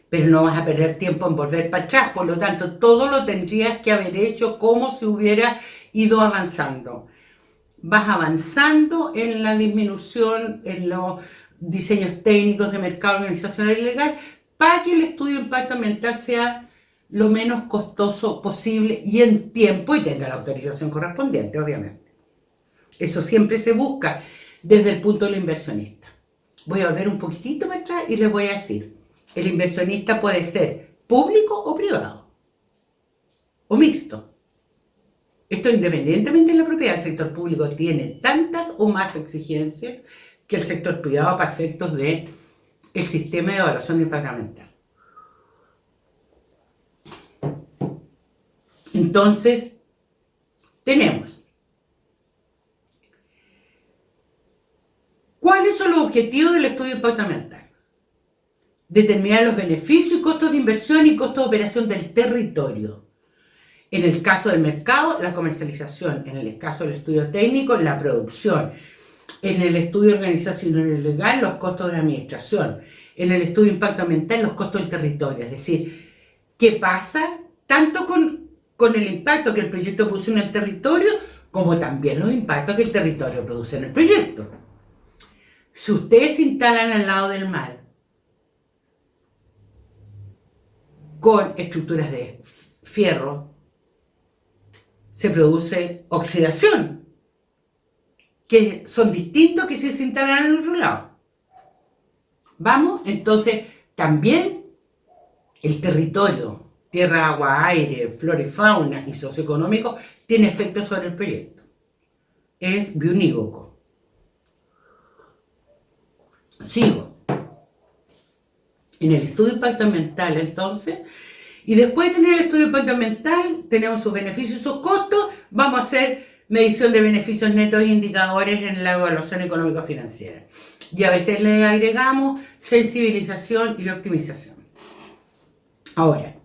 pero no vas a perder tiempo en volver para atrás. Por lo tanto, todo lo tendrías que haber hecho como si hubiera ido avanzando. Vas avanzando en la disminución, en los diseños técnicos de mercado, organizacional y legal, para que el estudio de impacto ambiental sea lo menos costoso posible y en tiempo y tenga la autorización correspondiente, obviamente. Eso siempre se busca desde el punto del inversionista. Voy a volver un poquitito para atrás y les voy a decir, el inversionista puede ser público o privado, o mixto. Esto independientemente de la propiedad, el sector público tiene tantas o más exigencias que el sector privado para efectos del sistema de evaluación de impacto ambiental. Entonces, tenemos ¿cuáles son los objetivos del estudio de impacto ambiental? Determinar los beneficios y costos de inversión y costos de operación del territorio. En el caso del mercado, la comercialización. En el caso del estudio técnico, la producción. En el estudio organizacional y legal, los costos de administración. En el estudio de impacto ambiental, los costos del territorio. Es decir, ¿qué pasa tanto con el impacto que el proyecto produce en el territorio, como también los impactos que el territorio produce en el proyecto? Si ustedes se instalan al lado del mar, con estructuras de fierro, se produce oxidación, que son distintos que si se instalan en otro lado. ¿Vamos? Entonces, también el territorio, tierra, agua, aire, flora y fauna y socioeconómico, tiene efectos sobre el proyecto. Es biunívoco. Sigo. En el estudio de impacto ambiental, entonces, y después de tener el estudio de impacto ambiental, tenemos sus beneficios y sus costos, vamos a hacer medición de beneficios netos e indicadores en la evaluación económico-financiera. Y a veces le agregamos sensibilización y optimización. Ahora,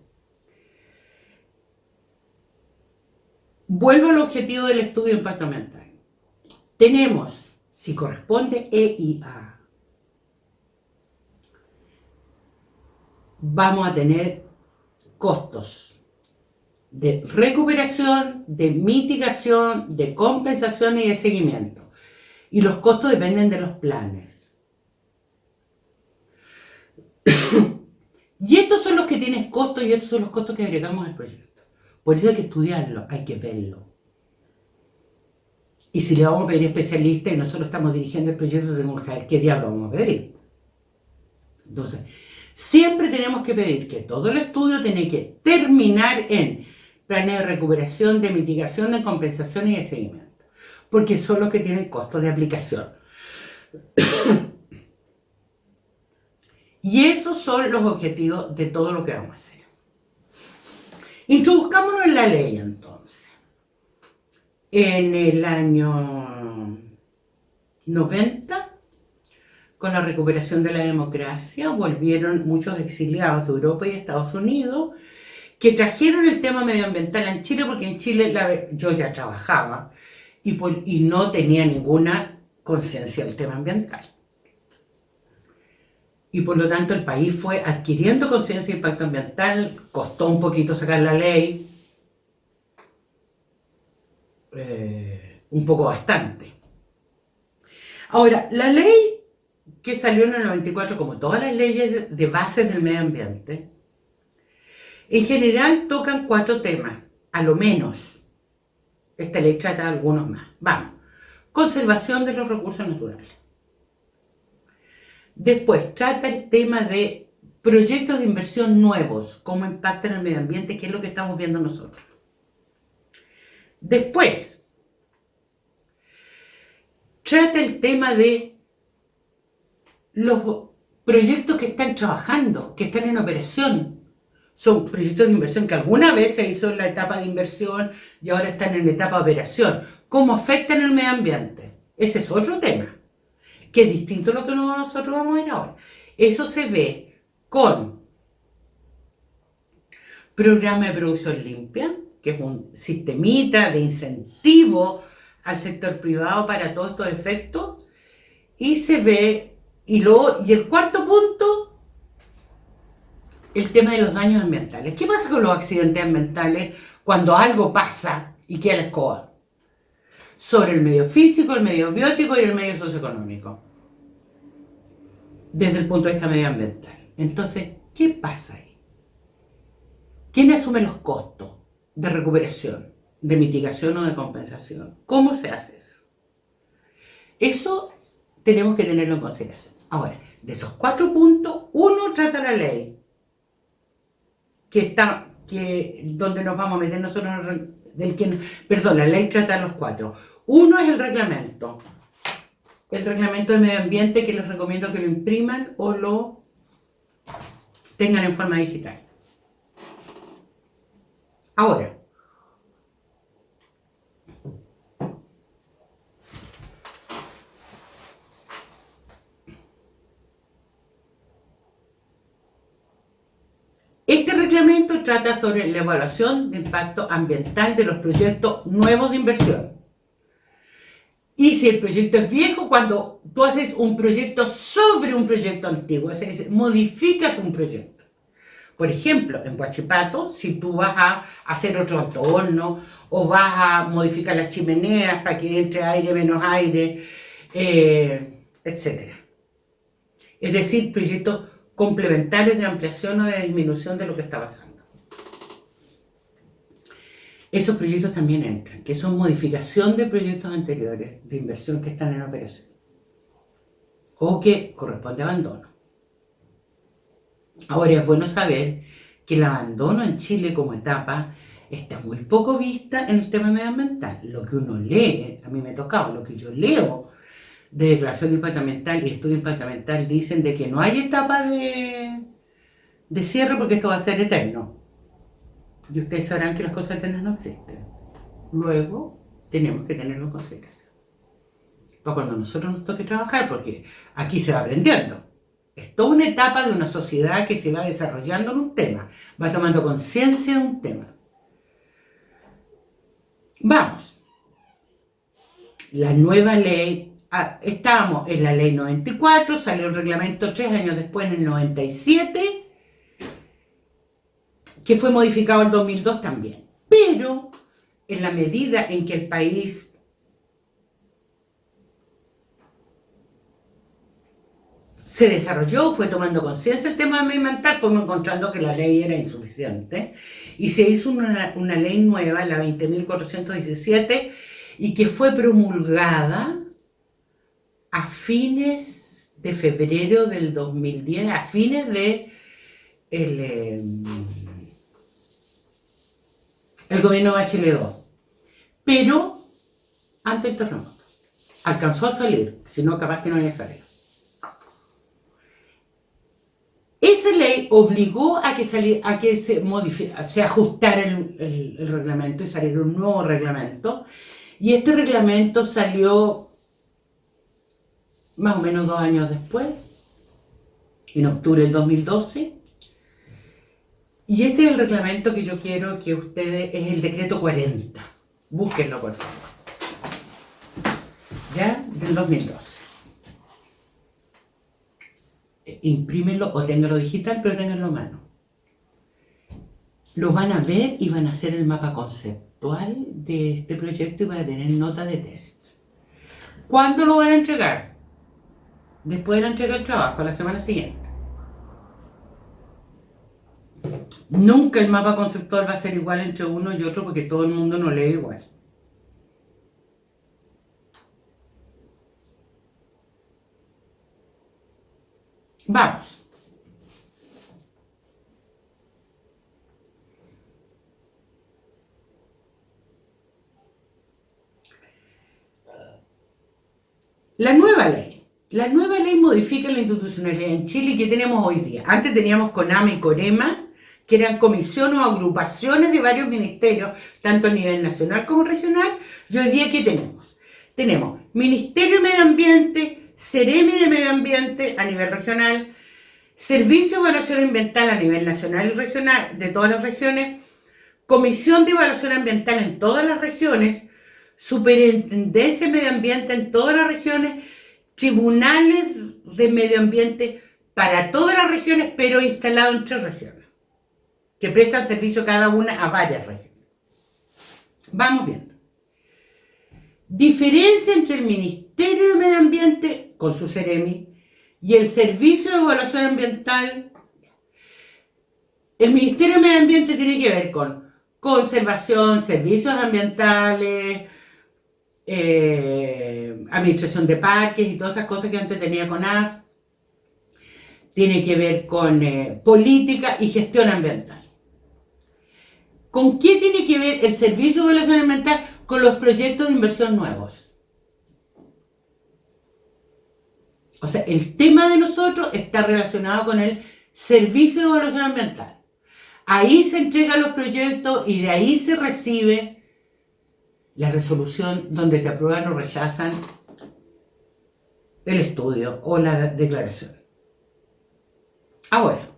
vuelvo al objetivo del estudio de impacto ambiental. Tenemos, si corresponde EIA, vamos a tener costos de recuperación, de mitigación, de compensación y de seguimiento. Y los costos dependen de los planes. Y estos son los que tienen costos y estos son los costos que agregamos al proyecto. Por eso hay que estudiarlo, hay que verlo. Y si le vamos a pedir especialistas y nosotros estamos dirigiendo el proyecto, tenemos que saber qué diablo vamos a pedir. Entonces, siempre tenemos que pedir que todo el estudio tiene que terminar en planes de recuperación, de mitigación, de compensación y de seguimiento. Porque son los que tienen costos de aplicación. Y esos son los objetivos de todo lo que vamos a hacer. Introduzcámonos en la ley entonces. En el año 90, con la recuperación de la democracia, volvieron muchos exiliados de Europa y Estados Unidos que trajeron el tema medioambiental en Chile, porque en Chile yo ya trabajaba y no tenía ninguna conciencia del tema ambiental. Y por lo tanto el país fue adquiriendo conciencia de impacto ambiental, costó un poquito sacar la ley, un poco bastante. Ahora, la ley que salió en el 94, como todas las leyes de base del medio ambiente, en general tocan 4 temas, a lo menos. Esta ley trata de algunos más. Vamos, conservación de los recursos naturales. Después, trata el tema de proyectos de inversión nuevos, cómo impactan el medio ambiente, que es lo que estamos viendo nosotros. Después, trata el tema de los proyectos que están trabajando, que están en operación. Son proyectos de inversión que alguna vez se hizo en la etapa de inversión y ahora están en la etapa de operación. ¿Cómo afectan el medio ambiente? Ese es otro tema, que es distinto a lo que nosotros vamos a ver ahora. Eso se ve con programa de producción limpia, que es un sistemita de incentivo al sector privado para todos estos efectos, y se ve, y el cuarto punto, el tema de los daños ambientales. ¿Qué pasa con los accidentes ambientales cuando algo pasa y queda la escoba? Sobre el medio físico, el medio biótico y el medio socioeconómico, desde el punto de vista medioambiental. Entonces, ¿qué pasa ahí? ¿Quién asume los costos de recuperación, de mitigación o de compensación? ¿Cómo se hace eso? Eso tenemos que tenerlo en consideración. Ahora, de esos 4 puntos, uno trata la ley, donde nos vamos a meter nosotros, la ley trata los 4. Uno es el reglamento de medio ambiente, que les recomiendo que lo impriman o lo tengan en forma digital. Ahora, este reglamento trata sobre la evaluación de impacto ambiental de los proyectos nuevos de inversión. Y si el proyecto es viejo, cuando tú haces un proyecto sobre un proyecto antiguo, es decir, modificas un proyecto. Por ejemplo, en Huachipato, si tú vas a hacer otro autohorno o vas a modificar las chimeneas para que entre aire, menos aire, etc. Es decir, proyectos complementarios de ampliación o de disminución de lo que está pasando. Esos proyectos también entran, que son modificación de proyectos anteriores de inversión que están en operación o que corresponde a abandono. Ahora es bueno saber que el abandono en Chile como etapa está muy poco vista en el tema medioambiental. Lo que uno lee, a mí me tocaba, lo que yo leo de declaración de impacto ambiental y estudio de impacto ambiental dicen de que no hay etapa de cierre porque esto va a ser eterno. Y ustedes sabrán que las cosas eternas no existen. Luego, tenemos que tenerlo en consideración. Para cuando nosotros nos toque trabajar, porque aquí se va aprendiendo. Es toda una etapa de una sociedad que se va desarrollando en un tema, va tomando conciencia de un tema. Vamos. La nueva ley, estábamos en la ley 94, salió el reglamento 3 años después, en el 97, que fue modificado en 2002 también. Pero, en la medida en que el país se desarrolló, fue tomando conciencia del tema ambiental, fuimos encontrando que la ley era insuficiente y se hizo una ley nueva, la 20.417, y que fue promulgada a fines de febrero del 2010, a fines de el gobierno Bachelet II. Pero antes del terremoto. Alcanzó a salir, si no capaz que no había salido. Esa ley obligó a que se ajustara el reglamento y saliera un nuevo reglamento. Y este reglamento salió más o menos 2 años después, en octubre del 2012. Y este es el reglamento que yo quiero que ustedes, es el decreto 40. Búsquenlo, por favor. Ya, del 2012. Imprímenlo o ténganlo digital, pero ténganlo a mano. Lo van a ver y van a hacer el mapa conceptual de este proyecto y van a tener nota de test. ¿Cuándo lo van a entregar? Después de la entrega del trabajo, a la semana siguiente. Nunca el mapa conceptual va a ser igual entre uno y otro porque todo el mundo no lee igual. Vamos. La nueva ley. La nueva ley modifica la institucionalidad en Chile que tenemos hoy día. Antes teníamos CONAMA y COREMA, que eran comisiones o agrupaciones de varios ministerios, tanto a nivel nacional como regional. Y hoy día, ¿qué tenemos? Tenemos Ministerio de Medio Ambiente, Ceremi de Medio Ambiente a nivel regional, Servicio de Evaluación Ambiental a nivel nacional y regional de todas las regiones, Comisión de Evaluación Ambiental en todas las regiones, Superintendencia de Medio Ambiente en todas las regiones, tribunales de medio ambiente para todas las regiones, pero instalados en 3 regiones, que prestan servicio cada una a varias regiones. Vamos viendo. Diferencia entre el Ministerio de Medio Ambiente, con su Ceremi, y el Servicio de Evaluación Ambiental. El Ministerio de Medio Ambiente tiene que ver con conservación, servicios ambientales, administración de parques y todas esas cosas que antes tenía CONAF. Tiene que ver con política y gestión ambiental. ¿Con qué tiene que ver el Servicio de Evaluación Ambiental? Con los proyectos de inversión nuevos. O sea, el tema de nosotros está relacionado con el Servicio de Evaluación Ambiental. Ahí se entregan los proyectos y de ahí se recibe la resolución donde te aprueban o rechazan el estudio o la declaración. Ahora,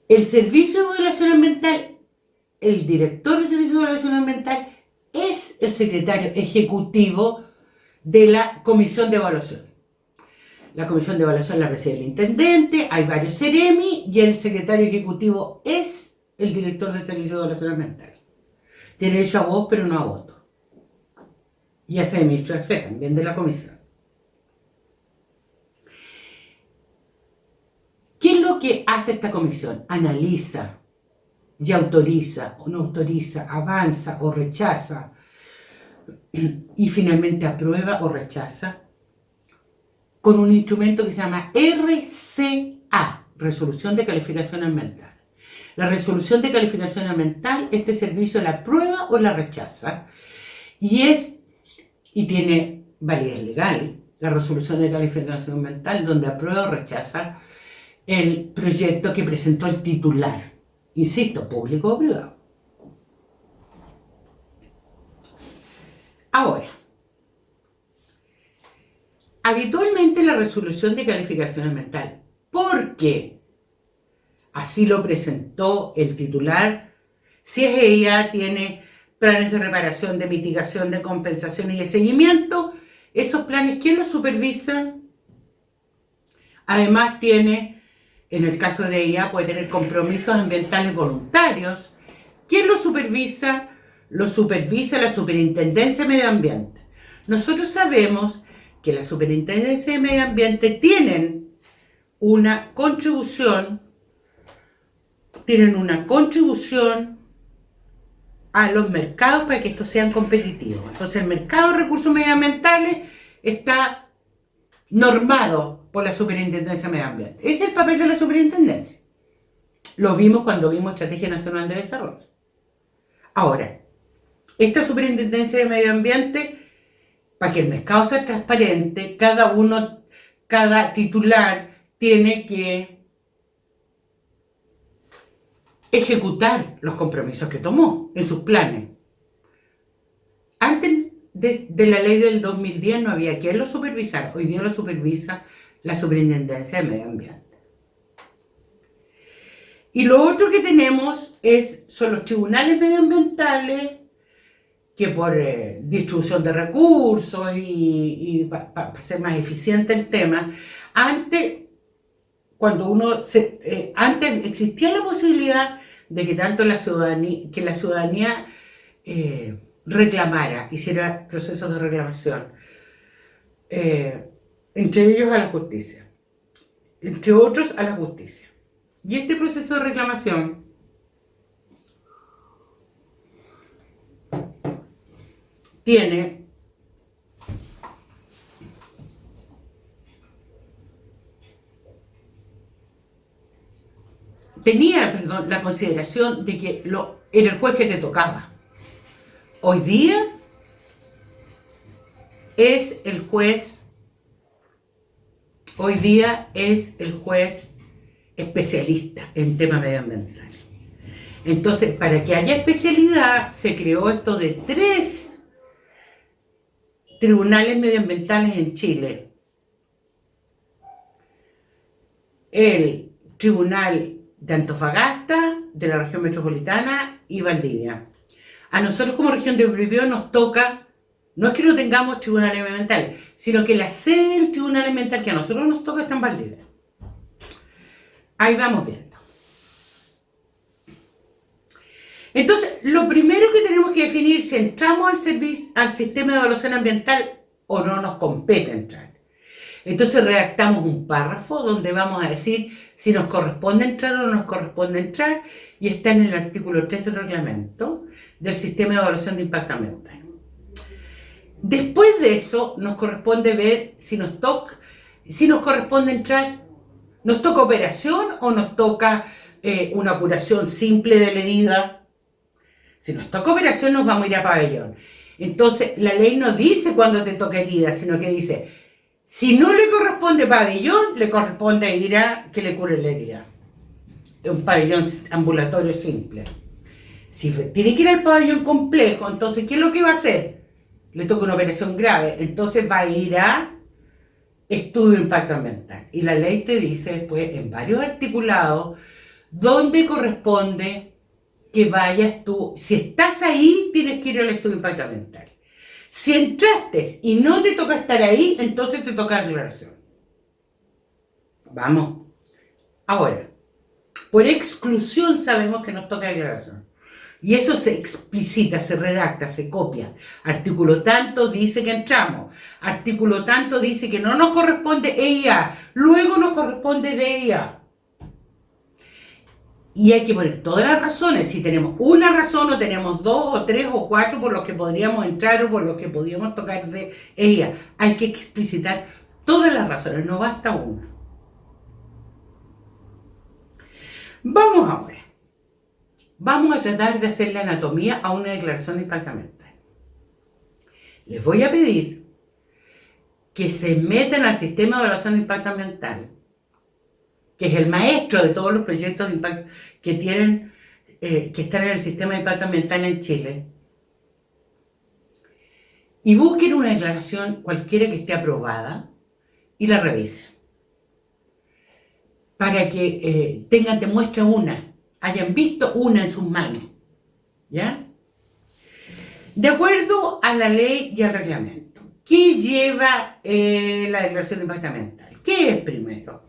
el Servicio de Evaluación Ambiental, el director del Servicio de Evaluación Ambiental es el secretario ejecutivo de la Comisión de Evaluación. La Comisión de Evaluación la preside el intendente, hay varios Ceremi y el secretario ejecutivo es el director del Servicio de Evaluación Ambiental. Tiene derecho a voz, pero no a voto. Y hace ministro de fe también de la comisión. ¿Qué es lo que hace esta comisión? Analiza y autoriza o no autoriza, avanza o rechaza y finalmente aprueba o rechaza con un instrumento que se llama RCA, Resolución de Calificación Ambiental. La resolución de calificación ambiental, este servicio la aprueba o la rechaza y tiene validez legal la resolución de calificación ambiental donde aprueba o rechaza el proyecto que presentó el titular, insisto, público o privado. Ahora, habitualmente la resolución de calificación ambiental, porque así lo presentó el titular, si es ella, tiene planes de reparación, de mitigación, de compensación y de seguimiento, esos planes, ¿quién los supervisa? Además tiene, en el caso de ella, puede tener compromisos ambientales voluntarios. ¿Quién los supervisa? Lo supervisa la Superintendencia de Medio Ambiente. Nosotros sabemos que la Superintendencia de Medio Ambiente tienen una contribución a los mercados para que estos sean competitivos. Entonces el mercado de recursos medioambientales está normado por la Superintendencia de Medio Ambiente. Ese es el papel de la Superintendencia. Lo vimos cuando vimos Estrategia Nacional de Desarrollo. Ahora, esta Superintendencia de Medio Ambiente, para que el mercado sea transparente, cada titular tiene que ejecutar los compromisos que tomó en sus planes. Antes de la ley del 2010 no había quien lo supervisara. Hoy día lo supervisa la Superintendencia de Medio Ambiente. Y lo otro que tenemos son los tribunales medioambientales que por distribución de recursos y para ser más eficiente el tema, antes existía la posibilidad de que tanto la ciudadanía reclamara, hiciera procesos de reclamación, entre ellos a la justicia, entre otros a la justicia. Y este proceso de reclamación tenía la consideración de que era el juez que te tocaba. Hoy día es el juez especialista en temas medioambientales. Entonces, para que haya especialidad, se creó esto de 3 tribunales medioambientales en Chile. El Tribunal de Antofagasta, de la región metropolitana y Valdivia. A nosotros como región de Biobío nos toca, no es que no tengamos tribunales medioambientales, sino que la sede del tribunal ambiental que a nosotros nos toca está en Valdivia. Ahí vamos viendo. Entonces, lo primero que tenemos que definir es si entramos al sistema de evaluación ambiental o no nos compete entrar. Entonces redactamos un párrafo donde vamos a decir si nos corresponde entrar o no nos corresponde entrar, y está en el artículo 3 del reglamento del sistema de evaluación de impacto ambiental. Después de eso nos corresponde ver si nos corresponde entrar, nos toca operación o nos toca una curación simple de la herida. Si nos toca operación nos vamos a ir a pabellón. Entonces la ley no dice cuándo te toca herida, sino que dice, si no le corresponde pabellón, le corresponde ir a que le cure la herida. Un pabellón ambulatorio simple. Si tiene que ir al pabellón complejo, entonces, ¿qué es lo que va a hacer? Le toca una operación grave, entonces va a ir a estudio de impacto ambiental. Y la ley te dice después, en varios articulados, dónde corresponde que vayas tú. Si estás ahí, tienes que ir al estudio de impacto ambiental. Si entraste y no te toca estar ahí, entonces te toca declaración. Vamos. Ahora, por exclusión sabemos que nos toca declaración. Y eso se explicita, se redacta, se copia. Artículo tanto dice que entramos. Artículo tanto dice que no nos corresponde EIA. Luego nos corresponde DEIA. Y hay que poner todas las razones. Si tenemos una razón o tenemos 2 o 3 o 4 por los que podríamos entrar o por los que podríamos tocar de EIA. Hay que explicitar todas las razones, no basta una. Vamos ahora. Vamos a tratar de hacer la anatomía a una declaración de impacto ambiental. Les voy a pedir que se metan al sistema de evaluación de impacto ambiental, que es el maestro de todos los proyectos de impacto que tienen, que están en el sistema de impacto ambiental en Chile, y busquen una declaración cualquiera que esté aprobada y la revisen, para que tengan de muestra una, hayan visto una en sus manos, ¿ya? De acuerdo a la ley y al reglamento, ¿qué lleva la declaración de impacto ambiental? ¿Qué es primero?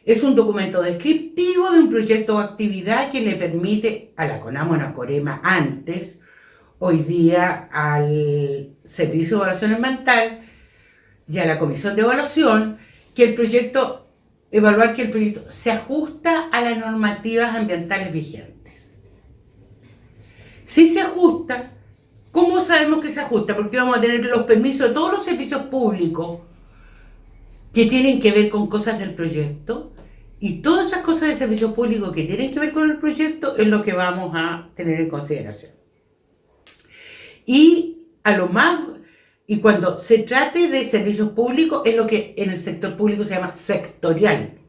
Es un documento descriptivo de un proyecto o actividad que le permite a la CONAMO, a la COREMA antes, hoy día al Servicio de Evaluación Ambiental y a la Comisión de Evaluación, evaluar que el proyecto se ajusta a las normativas ambientales vigentes. Si se ajusta, ¿cómo sabemos que se ajusta? Porque vamos a tener los permisos de todos los servicios públicos que tienen que ver con cosas del proyecto, y todas esas cosas de servicios públicos que tienen que ver con el proyecto es lo que vamos a tener en consideración. Y cuando se trate de servicios públicos, es lo que en el sector público se llama sectorial.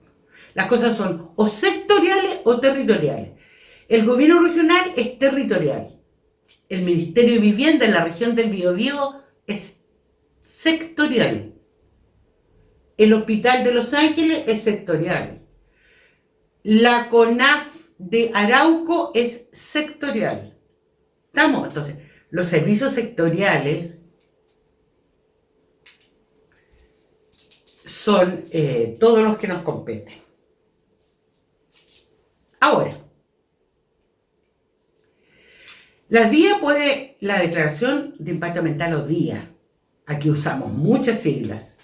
Las cosas son o sectoriales o territoriales. El gobierno regional es territorial. El Ministerio de Vivienda en la región del Biobío es sectorial. El Hospital de Los Ángeles es sectorial. La CONAF de Arauco es sectorial. ¿Estamos? Entonces, los servicios sectoriales son todos los que nos competen. Ahora, la declaración de impacto ambiental o DIA, aquí usamos muchas siglas,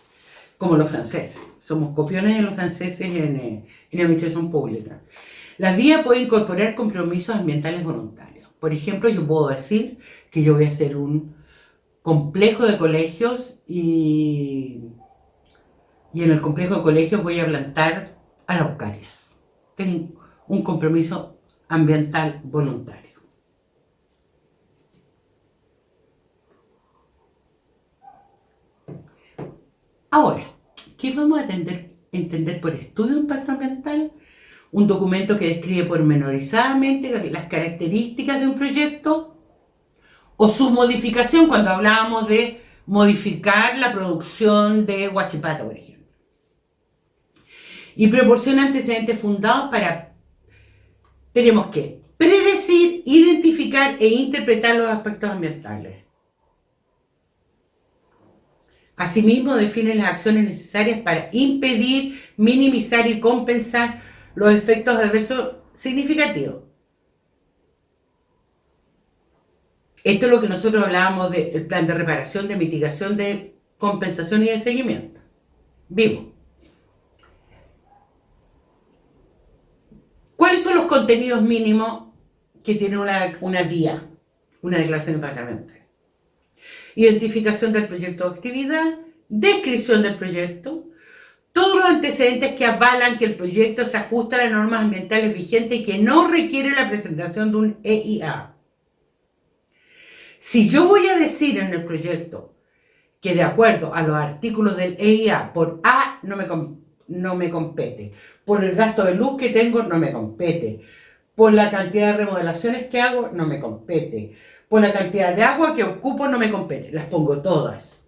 como los franceses, somos copiones de los franceses en administración pública. La DIA puede incorporar compromisos ambientales voluntarios. Por ejemplo, yo puedo decir que yo voy a hacer un complejo de colegios y en el complejo de colegios voy a plantar araucarias. Tengo un compromiso ambiental voluntario. Ahora, ¿qué vamos a entender por estudio de impacto ambiental? Un documento que describe pormenorizadamente las características de un proyecto o su modificación, cuando hablábamos de modificar la producción de Huachipata, por ejemplo. Y proporciona antecedentes fundados tenemos que predecir, identificar e interpretar los aspectos ambientales. Asimismo, define las acciones necesarias para impedir, minimizar y compensar los efectos adversos significativos. Esto es lo que nosotros hablábamos del plan de reparación, de mitigación, de compensación y de seguimiento. Vimos. ¿Cuáles son los contenidos mínimos que tiene una DIA, una declaración de impacto ambiental? Identificación del proyecto o actividad, descripción del proyecto, todos los antecedentes que avalan que el proyecto se ajusta a las normas ambientales vigentes y que no requiere la presentación de un EIA. Si yo voy a decir en el proyecto que de acuerdo a los artículos del EIA, por A no me compete, por el gasto de luz que tengo no me compete, por la cantidad de remodelaciones que hago no me compete, por la cantidad de agua que ocupo no me compete, las pongo todas.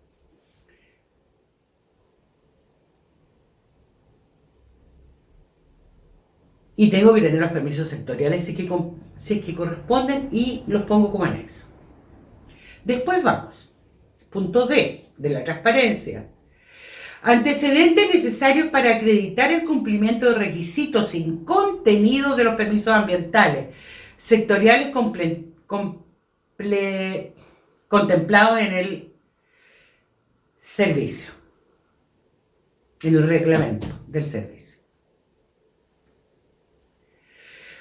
Y tengo que tener los permisos sectoriales si es que corresponden y los pongo como anexo. Después vamos. Punto D, de la transparencia. Antecedentes necesarios para acreditar el cumplimiento de requisitos sin contenido de los permisos ambientales sectoriales contemplados en el servicio, en el reglamento del servicio.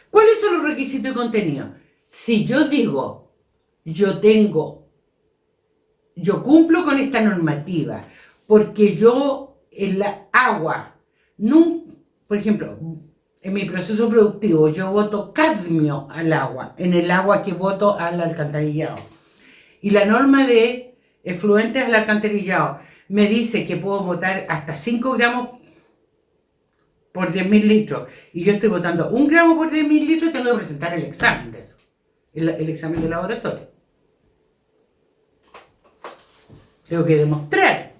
¿Cuáles son los requisitos de contenido? Si yo digo, yo cumplo con esta normativa, porque yo en la agua, por ejemplo, en mi proceso productivo, yo boto cadmio al agua, en el agua que boto al alcantarillado. Y la norma de efluentes al alcantarillado me dice que puedo botar hasta 5 gramos por 10.000 litros, y yo estoy botando 1 gramo por 10.000 litros, tengo que presentar el examen de eso, el examen de laboratorio. Tengo que demostrar.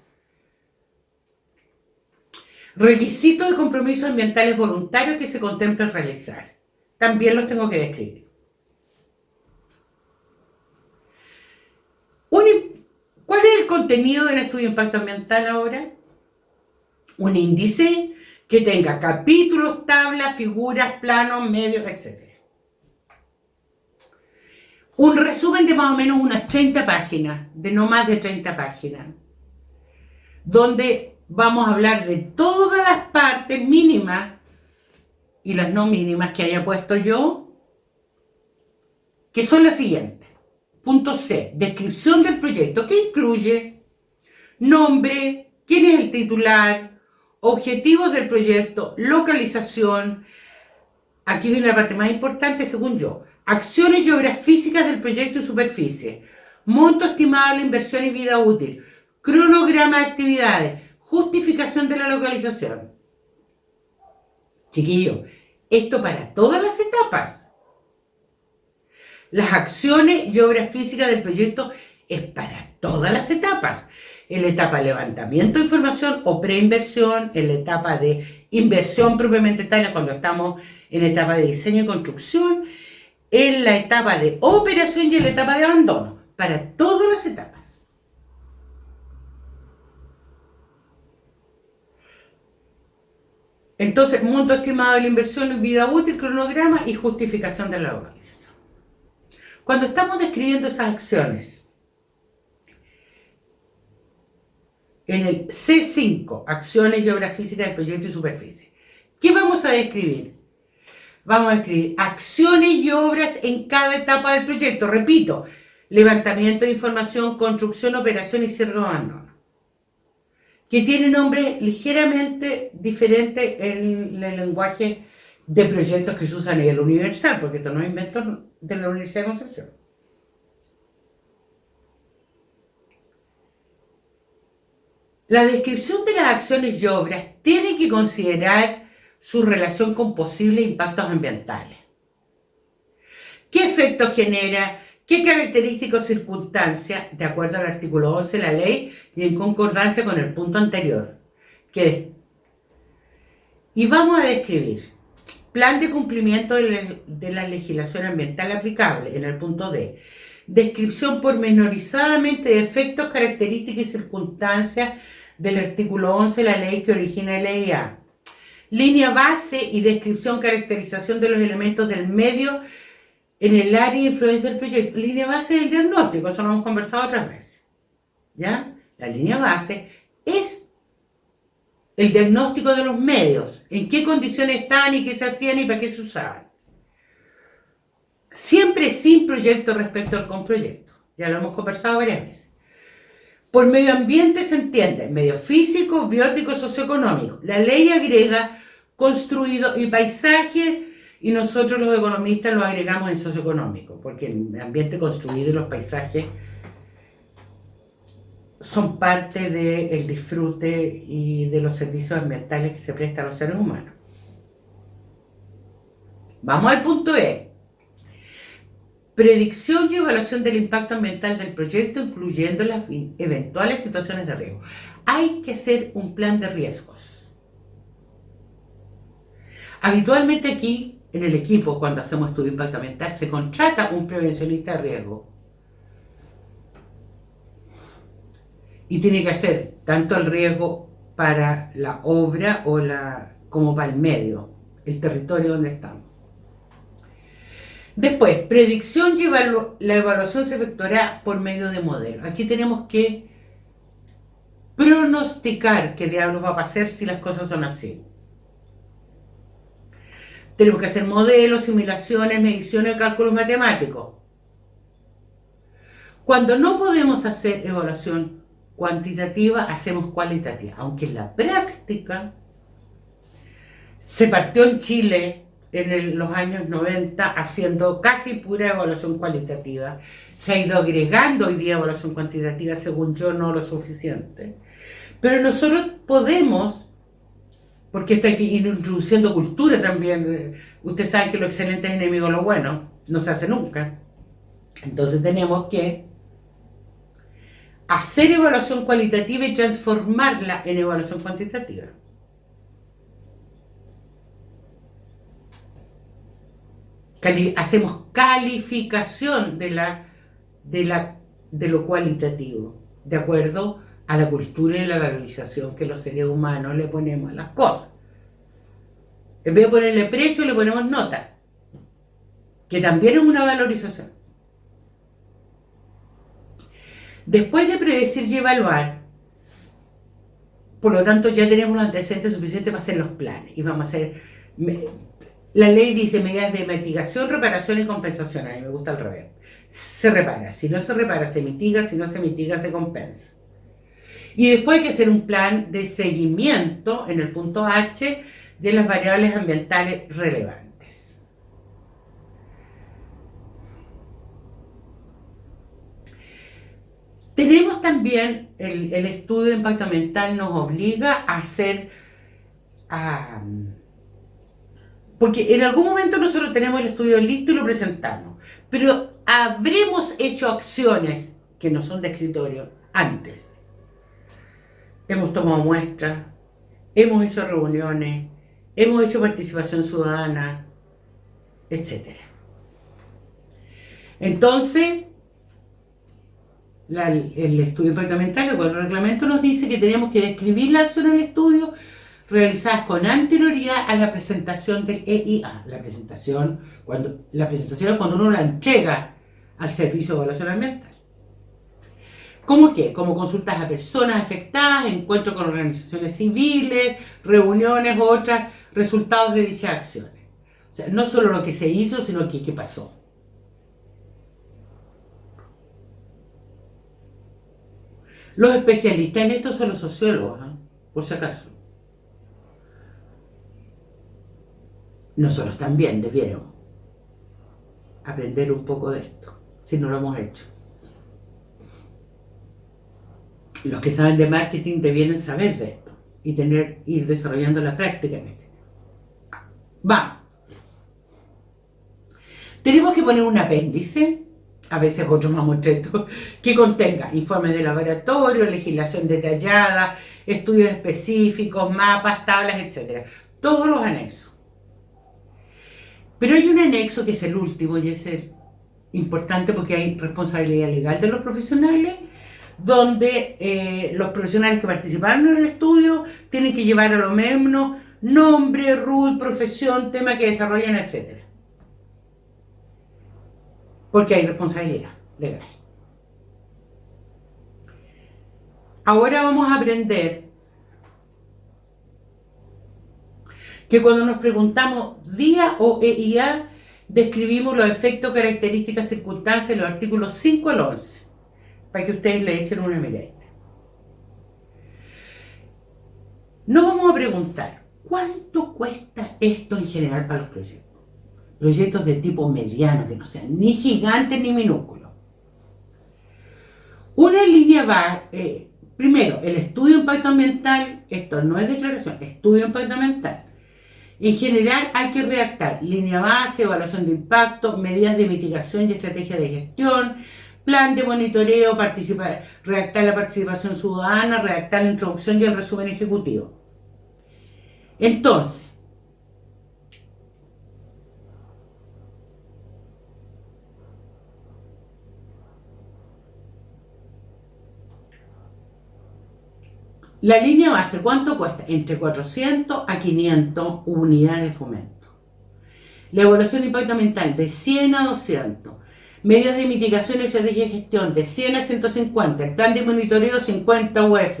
Requisitos de compromisos ambientales voluntarios que se contempla realizar. También los tengo que describir. ¿Cuál es el contenido del estudio de impacto ambiental ahora? Un índice que tenga capítulos, tablas, figuras, planos, medios, etc. Un resumen de más o menos unas 30 páginas, de no más de 30 páginas, donde vamos a hablar de todas las partes mínimas y las no mínimas que haya puesto yo, que son las siguientes. Punto C, descripción del proyecto, que incluye nombre, quién es el titular, objetivos del proyecto, localización. Aquí viene la parte más importante según yo. Acciones y obras físicas del proyecto y superficie. Monto estimado de la inversión y vida útil. Cronograma de actividades. Justificación de la localización. Chiquillos, esto para todas las etapas. Las acciones y obras físicas del proyecto es para todas las etapas. En la etapa de levantamiento de información o preinversión, en la etapa de inversión propiamente tal, cuando estamos en la etapa de diseño y construcción, en la etapa de operación y en la etapa de abandono. Para todas las etapas. Entonces, monto estimado de la inversión, vida útil, cronograma y justificación de la localización. Cuando estamos describiendo esas acciones, en el C5, acciones y obras físicas del proyecto y superficie, ¿qué vamos a describir? Vamos a describir acciones y obras en cada etapa del proyecto. Repito, levantamiento de información, construcción, operación y cierre o abandono. Que tiene nombres ligeramente diferentes en el lenguaje de proyectos que se usan a nivel universal, porque esto no es invento de la Universidad de Concepción. La descripción de las acciones y obras tiene que considerar su relación con posibles impactos ambientales. ¿Qué efectos genera? ¿Qué características o circunstancias, de acuerdo al artículo 11 de la ley y en concordancia con el punto anterior? Y vamos a describir plan de cumplimiento de la legislación ambiental aplicable, en el punto D. Descripción pormenorizadamente de efectos, características y circunstancias del artículo 11 de la ley que origina la LEA. Línea base y descripción, caracterización de los elementos del medio en el área de influencia del proyecto. Línea base es el diagnóstico, eso lo hemos conversado otras veces. ¿Ya? La línea base es el diagnóstico de los medios, en qué condiciones estaban y qué se hacían y para qué se usaban. Siempre sin proyecto respecto al comproyecto. Ya lo hemos conversado varias veces. Por medio ambiente se entiende medio físico, biótico, socioeconómico. La ley agrega construido y paisaje, y nosotros los economistas lo agregamos en socioeconómico, porque el ambiente construido y los paisajes son parte del disfrute y de los servicios ambientales que se prestan a los seres humanos. Vamos al punto E. Predicción y evaluación del impacto ambiental del proyecto, incluyendo las eventuales situaciones de riesgo. Hay que hacer un plan de riesgos. Habitualmente aquí, en el equipo, cuando hacemos estudio de impacto ambiental, se contrata un prevencionista de riesgo. Y tiene que hacer tanto el riesgo para la obra como para el medio, el territorio donde estamos. Después, predicción y la evaluación se efectuará por medio de modelos. Aquí tenemos que pronosticar qué diablos va a pasar si las cosas son así. Tenemos que hacer modelos, simulaciones, mediciones, cálculos matemáticos. Cuando no podemos hacer evaluación cuantitativa, hacemos cualitativa. Aunque en la práctica se partió en Chile los años 90 haciendo casi pura evaluación cualitativa. Se ha ido agregando hoy día evaluación cuantitativa, según yo, no lo suficiente. Pero nosotros podemos, porque esto hay que ir introduciendo cultura también. Ustedes saben que lo excelente es enemigo de lo bueno, no se hace nunca. Entonces tenemos que hacer evaluación cualitativa y transformarla en evaluación cuantitativa. Hacemos calificación de lo cualitativo, de acuerdo a la cultura y la valorización que los seres humanos le ponemos a las cosas. En vez de ponerle precio, le ponemos nota, que también es una valorización. Después de predecir y evaluar, por lo tanto ya tenemos los antecedentes suficientes para hacer los planes. Y vamos a hacer, la ley dice medidas de mitigación, reparación y compensación. A mí me gusta al revés. Se repara, si no se repara se mitiga, si no se mitiga se compensa. Y después hay que hacer un plan de seguimiento en el punto H de las variables ambientales relevantes. Tenemos también, el estudio de impacto ambiental nos obliga a hacer, porque en algún momento nosotros tenemos el estudio listo y lo presentamos, pero habremos hecho acciones que no son de escritorio antes. Hemos tomado muestras, hemos hecho reuniones, hemos hecho participación ciudadana, etc. Entonces, el estudio impacto ambiental, el reglamento nos dice que tenemos que describir la acción en el estudio realizadas con anterioridad a la presentación del EIA. La presentación es cuando uno la entrega al Servicio de Evaluación Ambiental. ¿Cómo qué? Como consultas a personas afectadas, encuentros con organizaciones civiles, reuniones u otros resultados de dichas acciones. O sea, no solo lo que se hizo, sino qué pasó. Los especialistas en esto son los sociólogos, ¿eh? Por si acaso. Nosotros también debiéramos aprender un poco de esto, si no lo hemos hecho. Los que saben de marketing debieran saber de esto y ir desarrollando la práctica en esto. Vamos. Tenemos que poner un apéndice, a veces otro mamotreto, que contenga informes de laboratorio, legislación detallada, estudios específicos, mapas, tablas, etc. Todos los anexos. Pero hay un anexo que es el último y es el importante porque hay responsabilidad legal de los profesionales, donde los profesionales que participaron en el estudio tienen que llevar a lo menos nombre, rol, profesión, tema que desarrollan, etc. Porque hay responsabilidad legal. Ahora vamos a aprender que cuando nos preguntamos DIA o EIA, describimos los efectos, características, circunstancias de los artículos 5 al 11, para que ustedes le echen una miradita. Nos vamos a preguntar, ¿cuánto cuesta esto en general para los proyectos? Proyectos de tipo mediano, que no sean ni gigantes ni minúsculos. Una línea va, primero, el estudio de impacto ambiental, esto no es declaración, estudio de impacto ambiental. En general hay que redactar línea base, evaluación de impacto, medidas de mitigación y estrategia de gestión, plan de monitoreo, redactar la participación ciudadana, redactar la introducción y el resumen ejecutivo. Entonces, la línea base, ¿cuánto cuesta? Entre 400 a 500 unidades de fomento. La evaluación de impacto ambiental de 100 a 200. Medidas de mitigación y estrategia de gestión de 100 a 150. El plan de monitoreo 50 UF.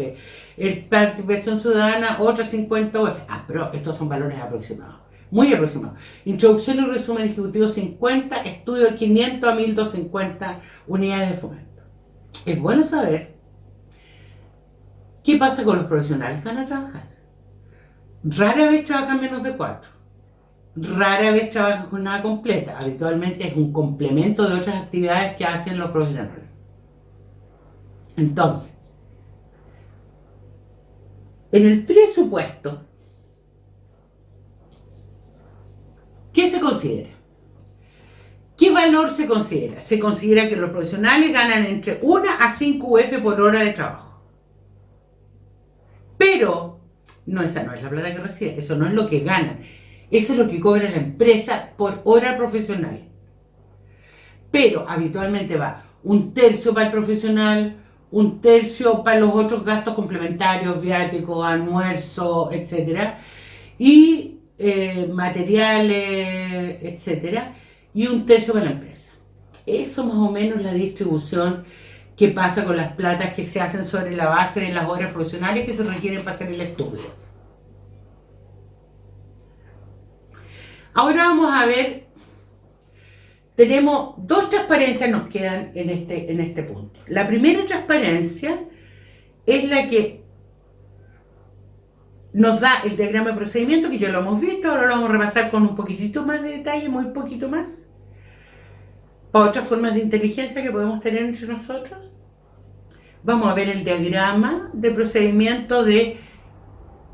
El participación ciudadana otras 50 UF. Pero estos son valores aproximados. Muy aproximados. Introducción y resumen ejecutivo 50. Estudio de 500 a 1250 unidades de fomento. Es bueno saber qué pasa con los profesionales que van a trabajar. Rara vez trabajan menos de 4. rara vez trabaja jornada completa. Habitualmente es un complemento de otras actividades que hacen los profesionales. Entonces, en el presupuesto, ¿qué se considera? ¿Qué valor se considera? Se considera que los profesionales ganan entre 1 a 5 UF por hora de trabajo. Pero esa no es la plata que reciben, eso no es lo que ganan. Eso es lo que cobra la empresa por hora profesional. Pero habitualmente va 1/3 para el profesional, 1/3 para los otros gastos complementarios, viáticos, almuerzo, etc. Y materiales, etc. Y 1/3 para la empresa. Eso más o menos la distribución que pasa con las platas que se hacen sobre la base de las horas profesionales que se requieren para hacer el estudio. Ahora vamos a ver, tenemos 2 transparencias nos quedan en este punto. La primera transparencia es la que nos da el diagrama de procedimiento, que ya lo hemos visto, ahora lo vamos a repasar con un poquitito más de detalle, muy poquito más, para otras formas de inteligencia que podemos tener entre nosotros. Vamos a ver el diagrama de procedimiento de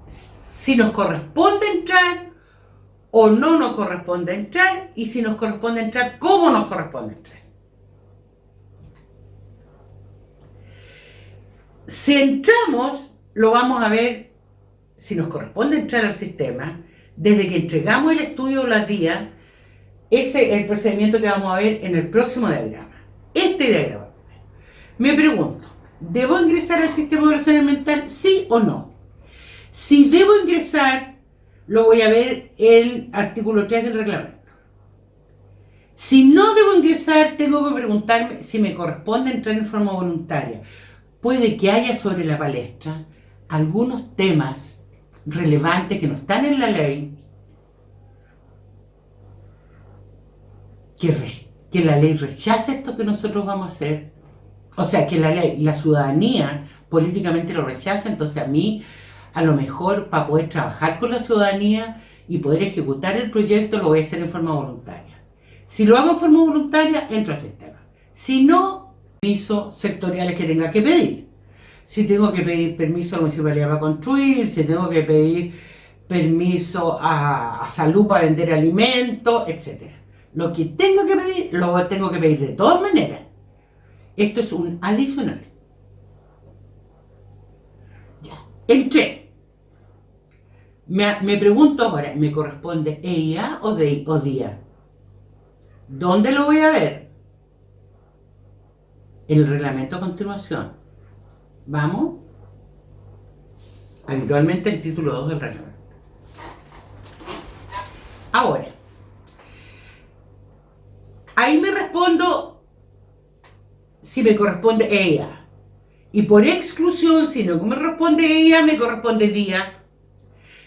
si nos corresponde entrar o no nos corresponde entrar, y si nos corresponde entrar, cómo nos corresponde entrar. Si entramos, lo vamos a ver, si nos corresponde entrar al sistema, desde que entregamos el estudio o las guías. Ese es el procedimiento que vamos a ver en el próximo diagrama. Este diagrama. Me pregunto, ¿debo ingresar al sistema de evaluación mental? ¿Sí o no? Si debo ingresar, lo voy a ver el artículo 3 del reglamento. Si no debo ingresar, tengo que preguntarme si me corresponde entrar en forma voluntaria. Puede que haya sobre la palestra algunos temas relevantes que no están en la ley, que la ley rechace esto que nosotros vamos a hacer. O sea, que la ciudadanía políticamente lo rechaza, entonces a mí, a lo mejor, para poder trabajar con la ciudadanía y poder ejecutar el proyecto, lo voy a hacer en forma voluntaria. Si lo hago en forma voluntaria, entro al sistema. Si no, permisos sectoriales que tenga que pedir. Si tengo que pedir permiso a la municipalidad para construir, si tengo que pedir permiso a salud para vender alimentos, etc. Lo que tengo que pedir, lo tengo que pedir de todas maneras. Esto es un adicional. Ya. Entré. Me pregunto ahora, ¿me corresponde EIA o día? ¿Dónde lo voy a ver? En el reglamento a continuación. ¿Vamos? Habitualmente el título 2 del reglamento. Ahora, ahí me respondo si me corresponde EIA. Y por exclusión, si no me responde EIA, me corresponde día.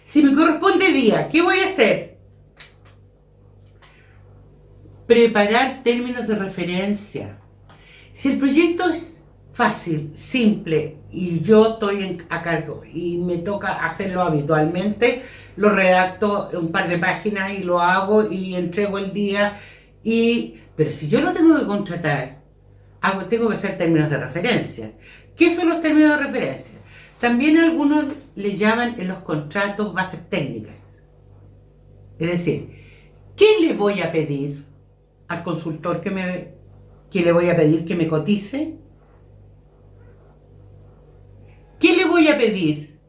Si me corresponde día, ¿qué voy a hacer? Preparar términos de referencia. Si el proyecto es fácil, simple, y yo estoy a cargo y me toca hacerlo habitualmente, lo redacto un par de páginas y lo hago y entrego el día. Pero si yo lo tengo que contratar, tengo que hacer términos de referencia. ¿Qué son los términos de referencia? También algunos le llaman en los contratos bases técnicas. Es decir, ¿qué le voy a pedir al consultor que le voy a pedir que me cotice? ¿Qué le voy a pedir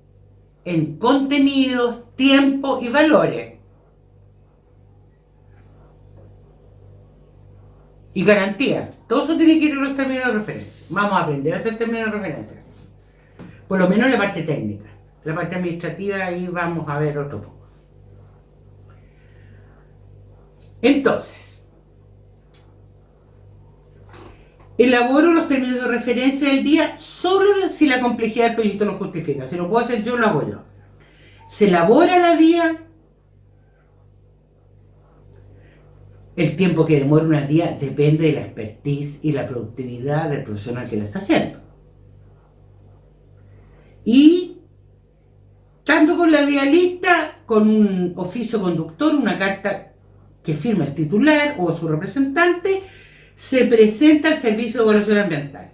en contenidos, tiempo y valores? Y garantía. Todo eso tiene que ir en los términos de referencia. Vamos a aprender a hacer términos de referencia. Por lo menos la parte técnica. La parte administrativa ahí vamos a ver otro poco. Entonces, elaboro los términos de referencia del día solo si la complejidad del proyecto lo justifica. Si lo puedo hacer yo, lo hago yo. Se elabora la día. El tiempo que demora una día depende de la expertise y la productividad del profesional que lo está haciendo. Y tanto con la día lista, con un oficio conductor, una carta que firma el titular o su representante, se presenta al Servicio de Evaluación Ambiental.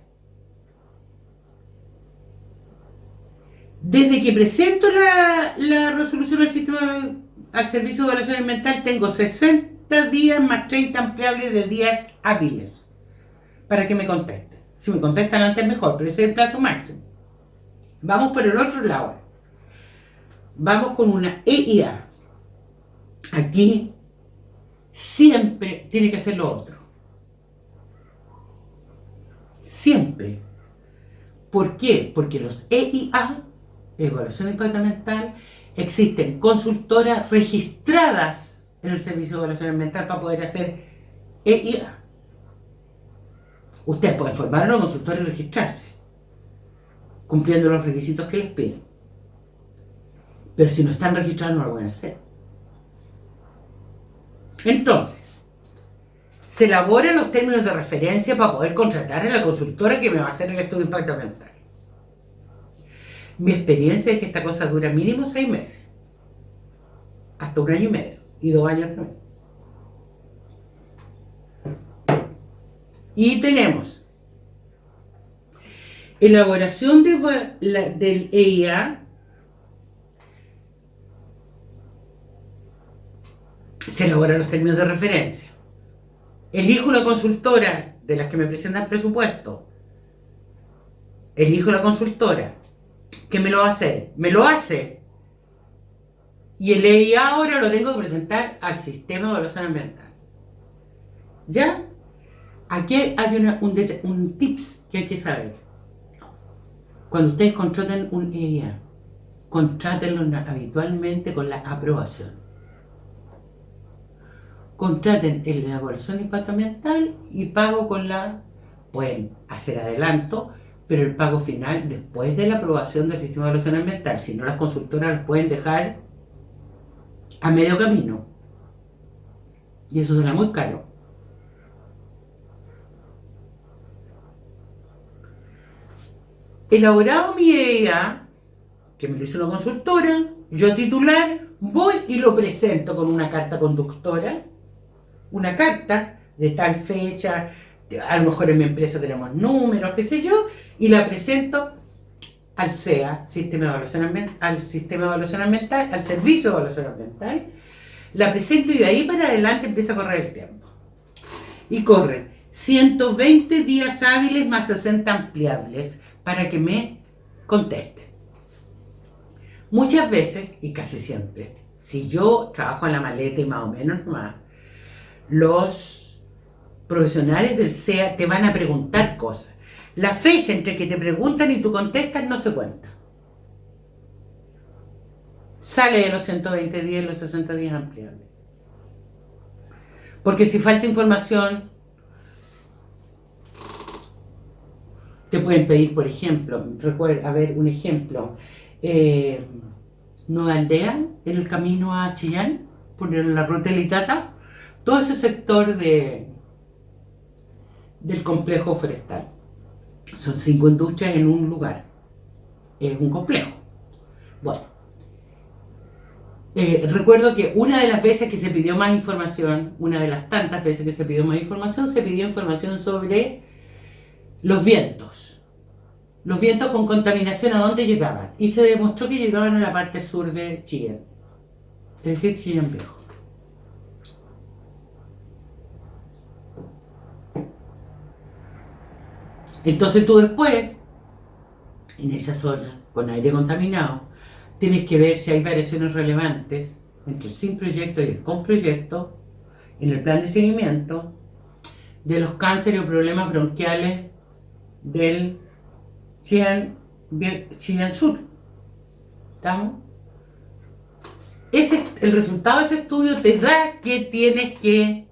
Desde que presento la resolución al Servicio de Evaluación Ambiental, tengo 60 días más 30 ampliables de días hábiles para que me contesten. Si me contestan antes mejor, pero ese es el plazo máximo. Vamos por el otro lado. Vamos con una EIA. Aquí siempre tiene que ser lo otro. Siempre. ¿Por qué? Porque los EIA, Evaluación de Impacto Ambiental, existen consultoras registradas en el Servicio de Evaluación Ambiental para poder hacer EIA. Ustedes pueden formar a una consultora y registrarse, cumpliendo los requisitos que les piden. Pero si no están registrados, no lo pueden hacer. Entonces, se elaboran los términos de referencia para poder contratar a la consultora que me va a hacer el estudio de impacto ambiental. Mi experiencia es que esta cosa dura mínimo 6 meses, hasta 1 año y medio, y 2 años también. Y tenemos elaboración del EIA. Se elaboran los términos de referencia. Elijo la consultora de las que me presentan presupuesto. Elijo la consultora. ¿Qué me lo va a hacer? Me lo hace. Y el EIA ahora lo tengo que presentar al sistema de evaluación ambiental. ¿Ya? Aquí hay un tips que hay que saber. Cuando ustedes contraten un EIA, contrátenlo habitualmente con la aprobación. Contraten en la evaluación de impacto ambiental y pago con pueden hacer adelanto, pero el pago final después de la aprobación del sistema de evaluación ambiental. Si no, las consultoras los pueden dejar a medio camino. Y eso será muy caro. Elaborado mi EIA, que me lo hizo una consultora, yo titular, voy y lo presento con una carta conductora. Una carta de tal fecha, a lo mejor en mi empresa tenemos números, qué sé yo, y la presento al SEA, Sistema de Evaluación Ambiental, al Sistema de Evaluación Ambiental, al Servicio de Evaluación Ambiental, la presento y de ahí para adelante empieza a correr el tiempo. Y corren 120 días hábiles más 60 ampliables para que me contesten. Muchas veces, y casi siempre, si yo trabajo en la maleta y más o menos más, los profesionales del SEA te van a preguntar cosas. La fecha entre que te preguntan y tú contestas no se cuenta. Sale de los 120 días y los 60 días ampliables. Porque si falta información, te pueden pedir, por ejemplo, recuerda, a ver, un ejemplo, Nueva Aldea, en el camino a Chillán, por la ruta de Litata, todo ese sector del complejo forestal. Son 5 industrias en un lugar. Es un complejo. Bueno, recuerdo que una de las veces que se pidió más información, una de las tantas veces que se pidió más información, se pidió información sobre los vientos. Los vientos con contaminación, ¿a dónde llegaban? Y se demostró que llegaban a la parte sur de Chillán. Es decir, Chillán Viejo. Entonces tú después, en esa zona, con aire contaminado, tienes que ver si hay variaciones relevantes entre el sin proyecto y el con proyecto, en el plan de seguimiento, de los cánceres o problemas bronquiales del Chillán Sur. ¿Estamos? El resultado de ese estudio te da que tienes que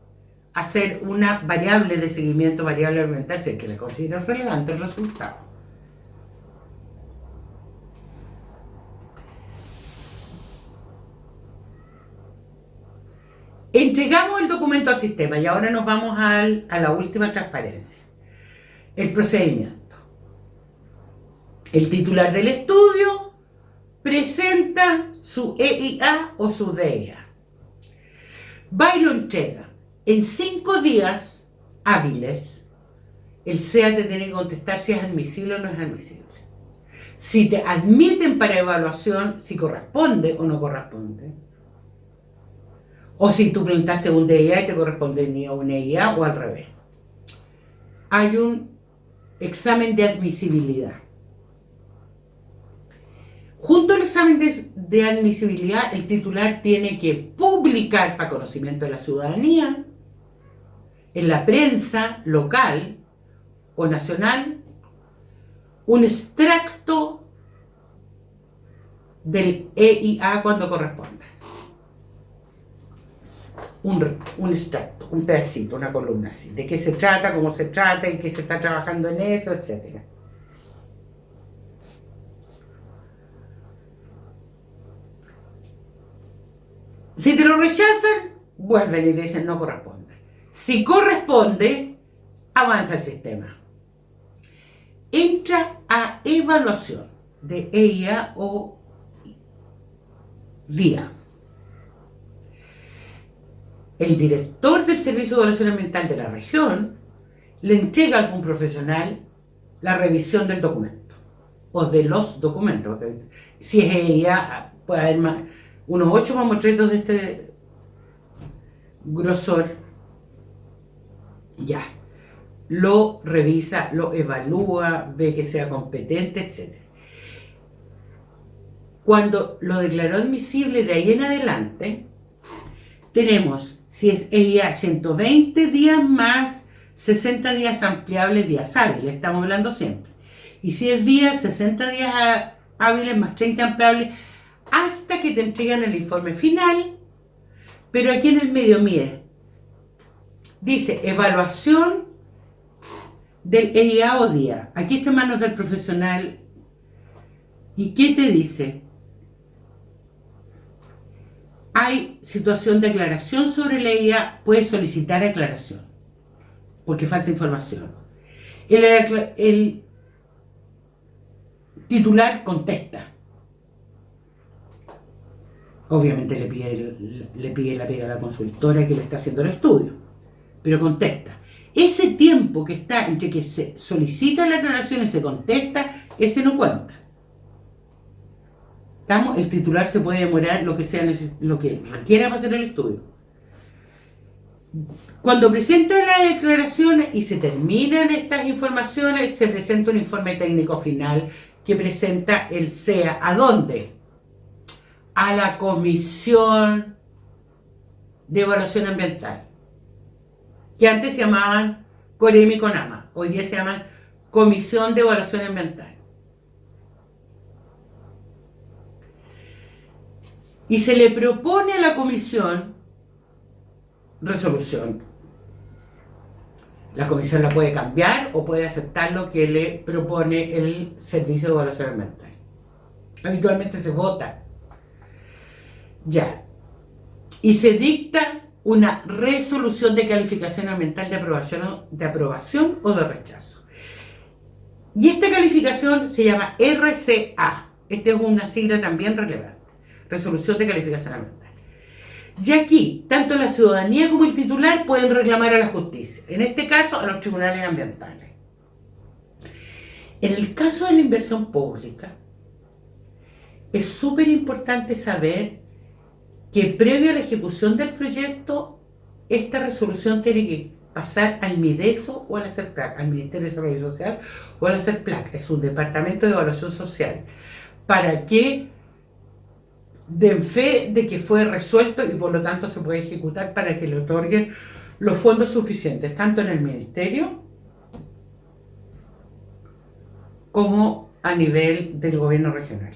hacer una variable de seguimiento, variable alimentar, si es que le consideras relevante el resultado. Entregamos el documento al sistema y ahora nos vamos a la última transparencia. El procedimiento. El titular del estudio presenta su EIA o su DEA. Va y lo entrega. En 5 días hábiles, el SEA te tiene que contestar si es admisible o no es admisible. Si te admiten para evaluación, si corresponde o no corresponde. O si tú plantaste un DEA y te correspondía un EIA o al revés. Hay un examen de admisibilidad. Junto al examen de admisibilidad, el titular tiene que publicar para conocimiento de la ciudadanía, en la prensa local o nacional, un extracto del EIA cuando corresponda. Un extracto, un pedacito, una columna así, de qué se trata, cómo se trata, y qué se está trabajando en eso, etc. Si te lo rechazan, vuelven y te dicen no corresponde. Si corresponde, avanza el sistema. Entra a evaluación de EIA o DIA. El director del Servicio de Evaluación Ambiental de la región le entrega a algún profesional la revisión del documento o de los documentos. Si es EIA, puede haber más, unos 8 mamotretos de este grosor. Ya. Lo revisa, lo evalúa, ve que sea competente, etc. Cuando lo declaró admisible de ahí en adelante, tenemos, si es EIA, 120 días más 60 días ampliables, días hábiles, estamos hablando siempre. Y si es DIA, 60 días hábiles más 30 ampliables, hasta que te entregan el informe final. Pero aquí en el medio, mire, dice evaluación del EIA o DIA. Aquí está en manos del profesional. ¿Y qué te dice? Hay situación de aclaración sobre el EIA, puedes solicitar aclaración, porque falta información. El titular contesta. Obviamente le pide la pega a la consultora que le está haciendo el estudio, pero contesta. Ese tiempo que está entre que se solicita la aclaración y se contesta, ese no cuenta. ¿Estamos? El titular se puede demorar lo que requiera para hacer el estudio. Cuando presenta las declaraciones y se terminan estas informaciones, se presenta un informe técnico final que presenta el SEA. ¿A dónde? A la Comisión de Evaluación Ambiental, que antes se llamaban COREM y CONAMA, hoy día se llaman Comisión de Evaluación Ambiental. Y se le propone a la comisión resolución. La comisión la puede cambiar o puede aceptar lo que le propone el Servicio de Evaluación Ambiental. Habitualmente se vota. Ya. Y se dicta una resolución de calificación ambiental de aprobación o de rechazo. Y esta calificación se llama RCA. Esta es una sigla también relevante. Resolución de calificación ambiental. Y aquí, tanto la ciudadanía como el titular pueden reclamar a la justicia. En este caso, a los tribunales ambientales. En el caso de la inversión pública, es súper importante saber que previo a la ejecución del proyecto, esta resolución tiene que pasar al MIDESO o al ACERPLAC, al Ministerio de Desarrollo Social o al ACERPLAC, es un departamento de evaluación social, para que den fe de que fue resuelto y por lo tanto se puede ejecutar para que le otorguen los fondos suficientes, tanto en el Ministerio como a nivel del gobierno regional.